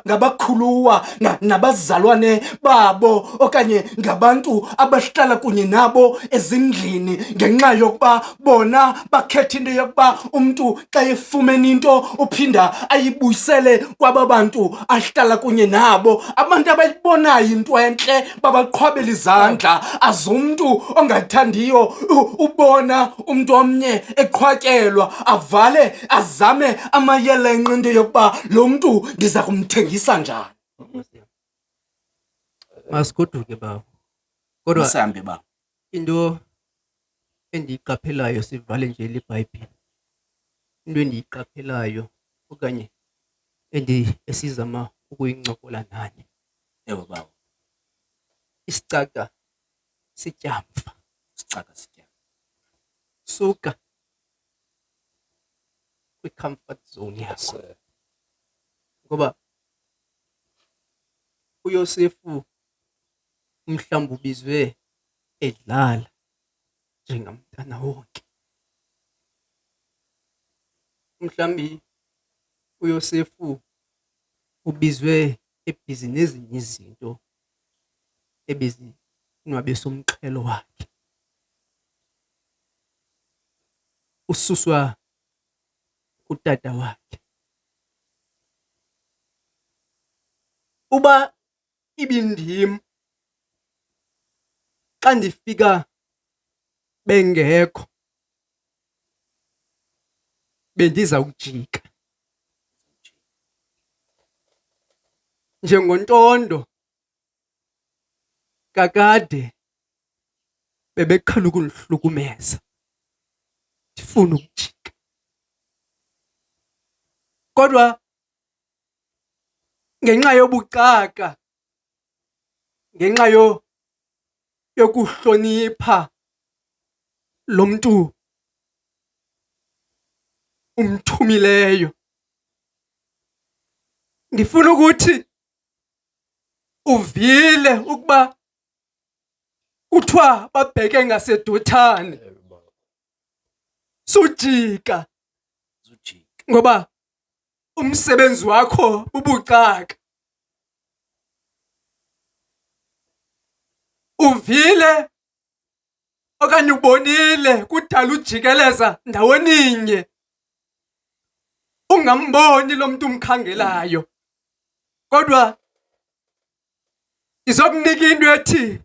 ngabakhuluwa nabazalwane babo okanye ngabantu abahlala kunye nabo ezindlini ngenxa yokuba bona bakhetha into yokuba umuntu xa efumene into uphinda ayibuyisele kwaba bantu ahlala kunye nabo abantu abayibonayo into entle babaqhwabela izandla azumuntu ongathandiyo ubona umuntu omnye eqhwatyelwa avale azame amayelenqe into yokuba lo muntu ndiza kumthengisa njani Masigoduke bawo. Kodwa usambe ba into endiyiqaphelayo sivale nje leBhayibheli. Into endiyiqaphelayo okanye esizama ukuyincokola nani. ewe bawo Isicaka sityamfa. sicaka sitya Suka kwi-comfort zone yakho. Ngoba uYosefu mhlawumbe ubizwe edlala njengamntana wonke. Mhlawumbe uYosefu ubizwe ebhizinisi ezinye izinto ebezinwabe somxhelo wakhe. Ususwa kutata wakhe. Uba ibindim xa ndifika bengekho bendiza kujika njengontondo kakade bebeqhela ukunihlukumeza ndifuna ukujika kodwa ngenxa yobuxaka ngenxa yokuhlonipha lo muntu umthumileyo ngifuna ukuthi uvile ukuba kuthiwa babheke ngaseDotan sujika ngoba umsebenzi wakho bubuxaka uvile okanye ubonile kudala ujikeleza ndawoninye ungamboni lo muntu umkhangelayo kodwa izokunika into ethi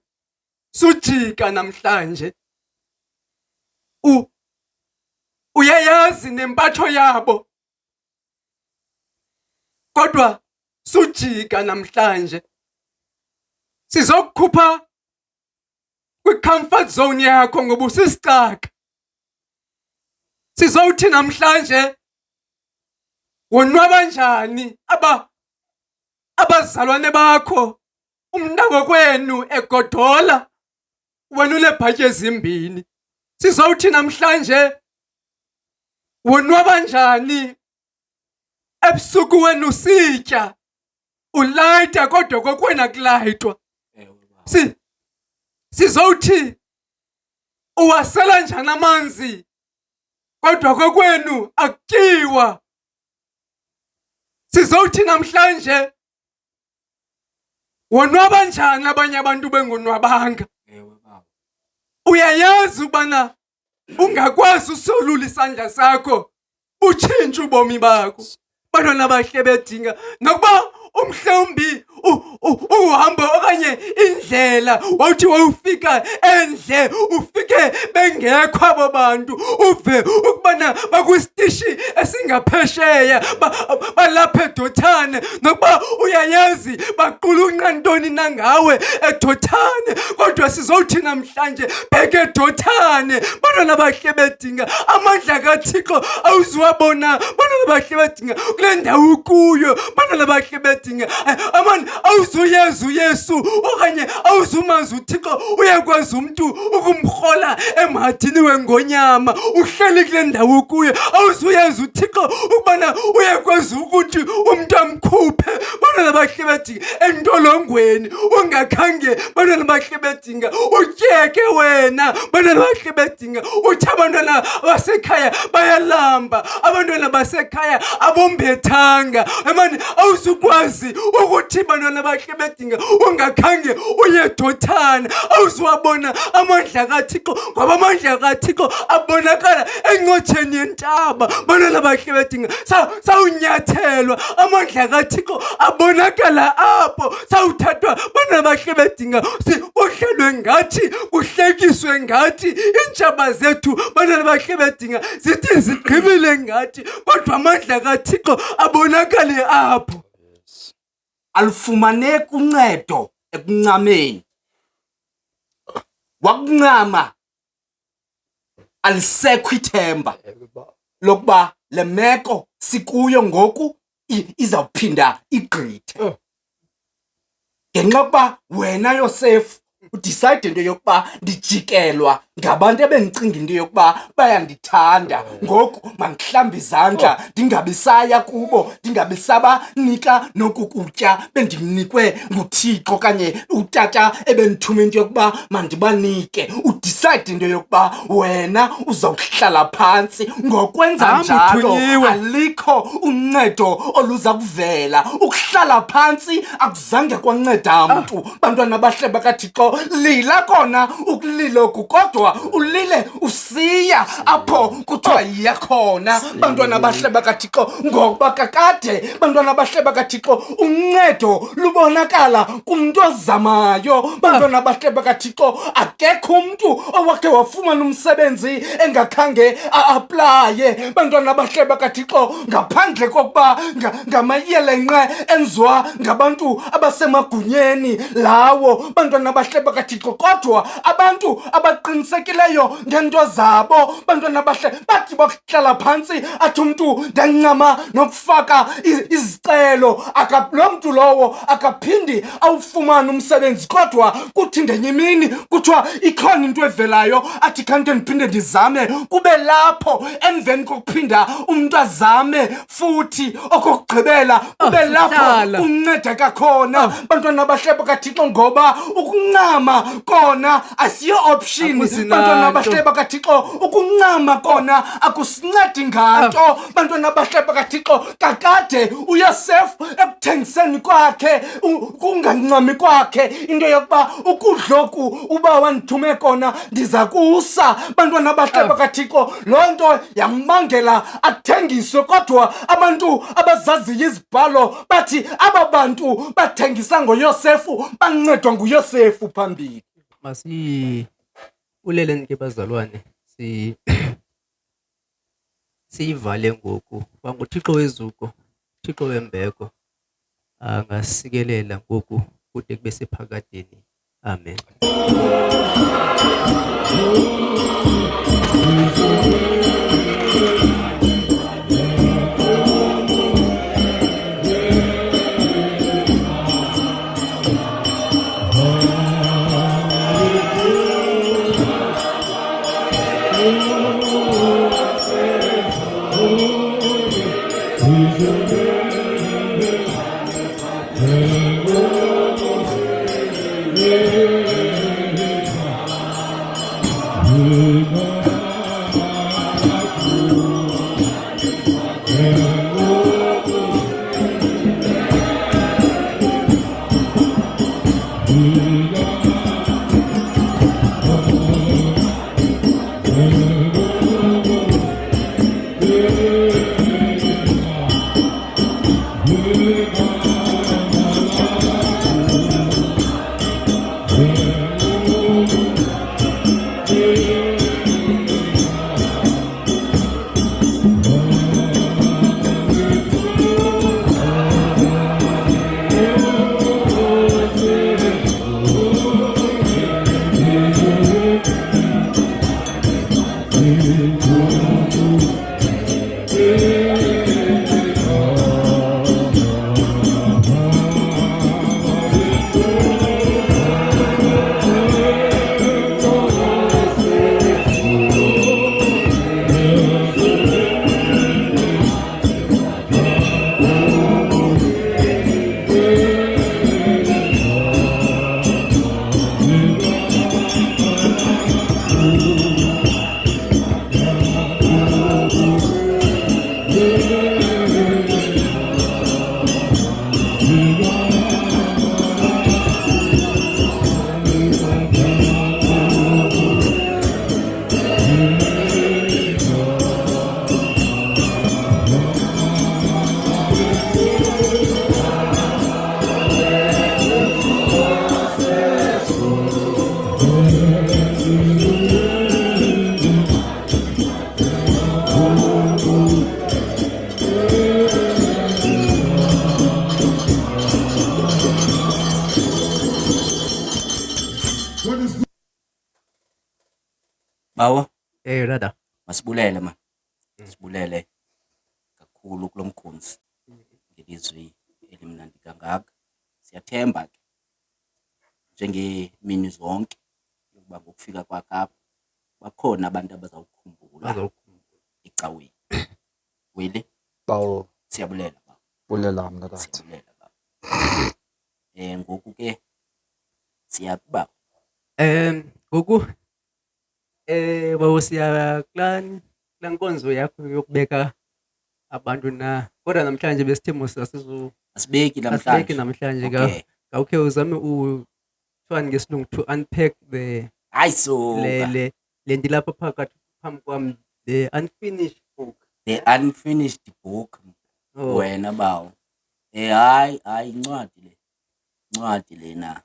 sujika namhlanje uyayazi nempatho yabo kodwa sujika namhlanje sizokukhupha kwi-comfort zone yakho ngoba usisicaka sizowuthi namhlanje wonwaba njani abazalwane bakho umntabo kwenu egodola wena unebhatyi ezimbini sizowuthi namhlanje wonwaba njani ebusuku wena usitya ulayita kodwa kokwena kulayitwa sizowuthi uwasela njani amanzi kodwa kokwenu akutyiwa. Sizothi namhlanje wonwaba njani abanye abantu bengonwabanga? Uyayazi ubana ungakwazi usolula isandla sakho utshintshe ubomi bakho. Bantwana bahle bedinga nokuba umhlawumbi uhambo okanye indlela wawuthi wawufika endle ufike bengekho abo bantu uve ukubana bakwisitishi esingaphesheya balapha eDotan nokuba uyayazi baqulunqa ntoni nangawe eDotan, kodwa sizothi namhlanje bheke eDotan. Bantwana bahle bedinga amandla kaThixo awuziwabona. Bantwana bahle bedinga kule ndawo ukuyo. Bantwana bahle bedinga amani awuzuyazi uYesu okanye awuzumazi uThixo. Uyakwazi umuntu ukumrhola emhathini wengonyama uhleli kule ndawo ukuyo. Awuzuyazi uThixo ukubana uyakwazi ukuthi umuntu amkhuphe. Bantwana bahle bedinga entolongweni ungakhange. Bantwana bahle bedinga utyeke wena. Bantwana bahle bedinga uthi abantwana basekhaya bayalamba, abantwana basekhaya abombethanga. Amani awuzukwazi ukuthi bantwana bahle bedinga ungakhange uye eDotan. Awuzuwabona amandla kaThixo ngoba amandla kaThixo abonakala encotsheni yentaba. Bantwana bahle bedinga sawunyathelwa amandla kaThixo abonakala apho. Sawuthathwa bantwana bahle bedinga kuhlelwe ngathi kuhlekiswe ngathi intshaba zethu. Bantwana bahle bedinga zithi zigqibile ngathi, kodwa amandla kaThixo abonakale apho. Alifumaneki uncedo ekuncameni. Wakuncama alisekho ithemba lokuba le meko sikuyo ngoku izawuphinda igqithe. Ngenxa yokuba wena Yosefu udicide into yokuba ndijikelwa ngabantu ebendicinga into yokuba bayandithanda. Ngoku mandihlambe izandla ndingabisaya kubo, ndingabisabanika nokukutya bendimnikwe nguThixo okanye utata ebendithume into yokuba mandibanike. Udicide into yokuba wena uzawuhlala phantsi. Ngokwenza njalo alikho uncedo oluza kuvela. Ukuhlala phantsi akuzange kwanceda mntu. Bantwana bahle bakaThixo, lila kona ukulilo kukodwa ulile usiya apho kuthiwa yiya khona. Bantwana bahle bakaThixo, ngoba kakade bantwana bahle bakaThixo uncedo lubonakala kumntu ozamayo. Bantwana bahle bakaThixo, akekho umntu owakhe wafumana umsebenzi engakhange a-aplaye. Bantwana bahle bakaThixo, ngaphandle kokuba ngamayelenqe enziwa ngabantu abasemagunyeni lawo. Bantwana bahle bakaThixo, kodwa abantu abaqinisekileyo ngento zabo. Bantwana bahle bathi bakuhlala phantsi athi umntu ndancama nokufaka izicelo, lo mntu lowo akaphindi awufumane umsebenzi. Kodwa kuthi ngenye imini kuthiwa ikhona into evelayo athi kanti ndiphinde ndizame. Kube lapho emveni kokuphinda umntu azame futhi okokugqibela kube lapho uncedeka khona. Bantwana bahle bakaThixo, ngoba ukuncama kona asiyo option. Bantwana bahle bakaThixo, ukuncama kona akusincedi nganto. Bantwana bahle bakaThixo, kakade uYosefu ekuthengiseni kwakhe kungancami kwakhe into yokuba ukudloku uba wandithume kona ndiza kusa. Bantwana bahle bakaThixo, loo nto yambangela athengiswe. Kodwa abantu abazaziyo izibhalo bathi aba bantu bathengisa ngoYosefu bancedwa nguYosefu phambili. Ulele ke bazalwane, siyivale ngoku banguThixo wezuko, Thixo wembeko angasikelela ngoku kude kube sephakadeni. Amen. Yeah. Bawo, Rada. masibulele man. Sibulele kakhulu kulomkhonzi ngelizwi elimnandi kangaka. Siyathemba ke njengemini zonke ukuba ngokufika kwakho bakhona abantu abazawukhumbula Icawiyo. Wili, Bawo, siyabulela bawo. bulela mna tata. Siyabulela bawo. Ngoku ke siyakuba Ngoku bawo siya kula nkonzo yakho yokubeka abantu na kodwa namhlanje besithemo asibeki asibeki namhlanje. namhlanje Okay. Kawukhe uzame kuthiwa ngesilungu to unpack the Hayi so le nto ilapha phakathi phambi kwam, the unfinished book. the unfinished book. Oh. Wena bawo. Hayi incwadi lena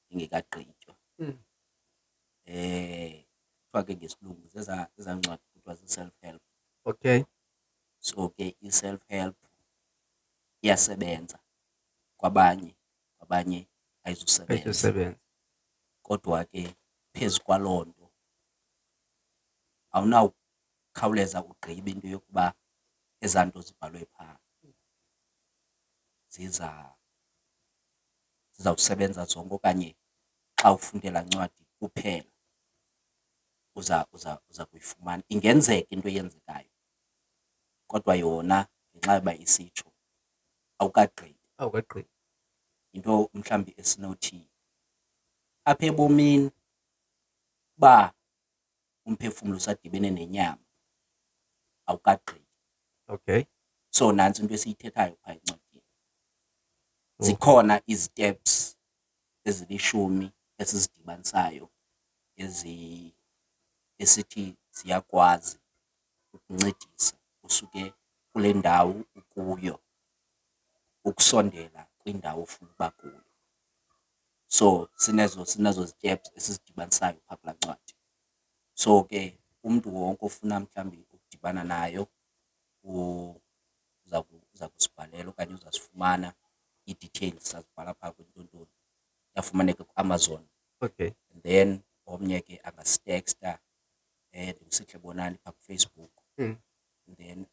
ingekagqitywa. Kuthiwa ke ngesilungu zezancwadi kuthiwa zi-self-help. Okay. So ke i-self-help iyasebenza kwabanye ayizusebenza. Ayizusebenza. Kodwa ke phezu kwaloo nto awunawukhawuleza ugqibe into yokuba ezaa nto zibhalwe phaa zizawusebenza zonke, okanye xa ufundela ncwadi kuphela uza kuyifumana. Ingenzeka into eyenzekayo kodwa yona ngenxa yoba isitsho awukagqibi. Into mhlawumbi esinothi apha ebomini uba umphefumlo usadibene nenyama awukagqibi. Okay. So nantsi into esiyithethayo phaa encwadini. Zikhona izi-steps ezilishumi esizidibanisayo esithi ziyakwazi ukuncedisa usuke kule ndawo ukuyo ukusondela kwindawo ofuna ukuba kuyo. So sinezo steps esizidibanisayo phaa kulaa ncwadi. So ke umntu wonke ofuna mhlawumbi ukudibana nayo uza kusibhalela okanye uzasifumana ii-details sazibhala phaa kwintontoni. Yafumaneka ku-Amazon. Okay. And then omnye ke angasteksta ndimsihle bonani phaa kuFacebook. And then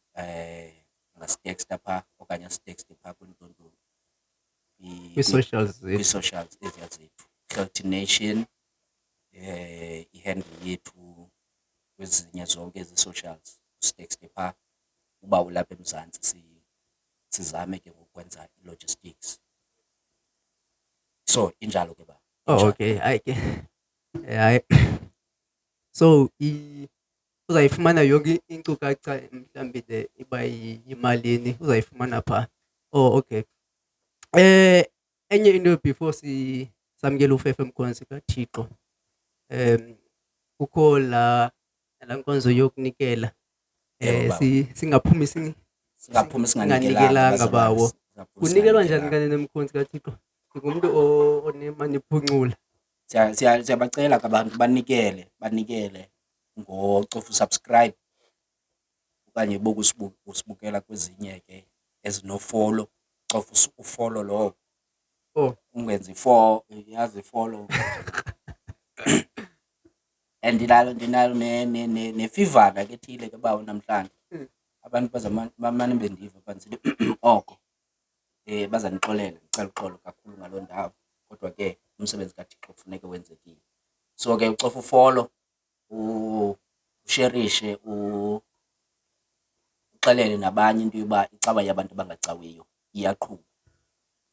angasteksta phaa okanye asitekste phaa kwintontoni Kwi-socials kwi-socials eziya zethu. Healthy Nation ihandle yethu kwezinye zonke ezi-socials. Usitekste phaa uba ulapha eMzantsi sizame ke ngokwenza i-logistics. So injalo ke ba. Oh, okay. Hayi ke. Hayi. So uzayifumana yonke inkcukacha mhlawumbi iba yimalini uzayifumana phaa. Oh, okay. Enye into before samkele uFefe Mkhonzi kaThixo. Kukho laa nkonzo yokunikela. Singaphumi singanikelanga bawo. Kunikelwa njani kanye nemkhonzi kaThixo? Ngumntu onemani iphuncula. Siyabacela ke abantu banikele ngocofa usubscribe okanye usibukela kwezinye ke ezinofollow. Cofa ufollow lowo. Oh, ungenzi yazi follow. And ndinalo nefivana ke ethile ke bawo namhlanje. Abantu bamane bendiva banzile oko bazanixolela, ngicela uxolo kakhulu ngaloo ndawo, kodwa ke umsebenzi kaThixo kufuneka wenzekile. So ke ucofa ufollow, usherishe, uxelele nabanye into yoba icawa yabantu abangacawiyo iyaqhuba.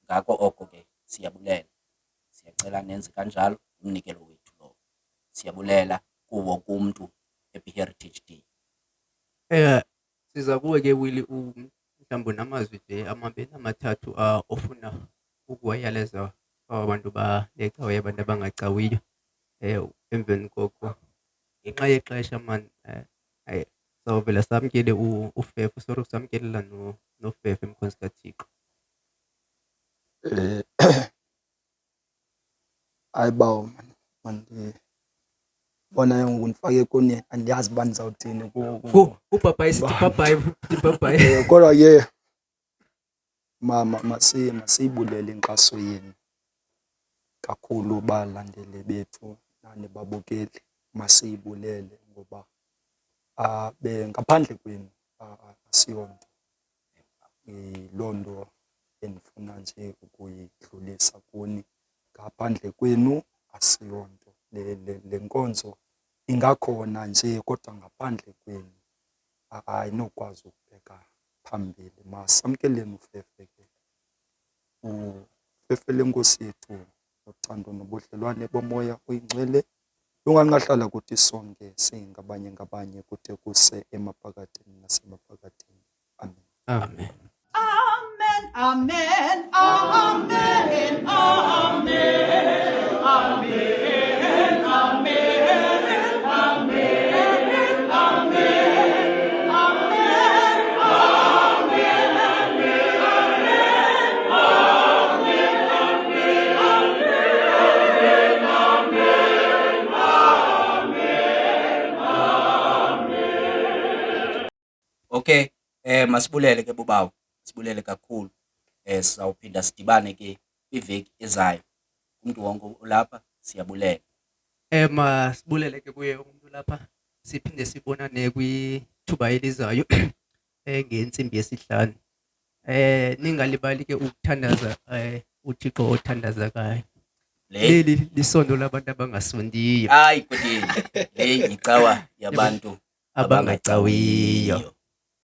Ngako oko ke siyabulela, siyacela nenze kanjalo umnikelo wethu lowo. Siyabulela kuwo wonke umntu. Happy Heritage Day. siza kuwe ke Willy mhlawumbi unamazwi nje amabini amathathu ofuna ukuwayaleza abantu balecawa yabantu abangacawiyo. Emveni koko ngenxa yexesha man sawuvela samkele uFefe, sorry samkelela noFefe Mkhonzi kaThixo. Hayi bawo bona ngonifake kone andiyazi bani zawuthini Ubhabhayi sithi bhabhayi. kodwa ke masiyibulele inkxaso yenu kakhulu balandeli bethu nani babukeli, masiyibulele ngoba ngaphandle kwenu asiyonto. Loo nto endifuna nje ukuyidlulisa kuni, ngaphandle kwenu asiyonto. Le nkonzo ingakhona nje kodwa ngaphandle kwenu ayinokwazi ukubheka phambili. Masamkeleni uFefe ke, uFefe lenkosi yethu nothando nobudlelwane bomoya oyingcwele lunganqahlala kuthi sonke singabanye kude kuse emaphakathini nasemaphakathini. Amen. Amen. Amen, amen, amen, amen, amen, amen, amen, Okay, masibulele ke bobawo, sibulele kakhulu. Sizawuphinda sidibane ke iveki ezayo. Umuntu wonke olapha siyabulela. Masibulele ke kuye umuntu lapha, siphinde sibonane kwithuba elizayo ngentsimbi yesihlanu. Ningalibali ke ukuthandaza uThixo othandazakayo. Leli lisondo labantu abangasondiyo. Hayi kodwa le Icawa Yabantu Abangacawiyo.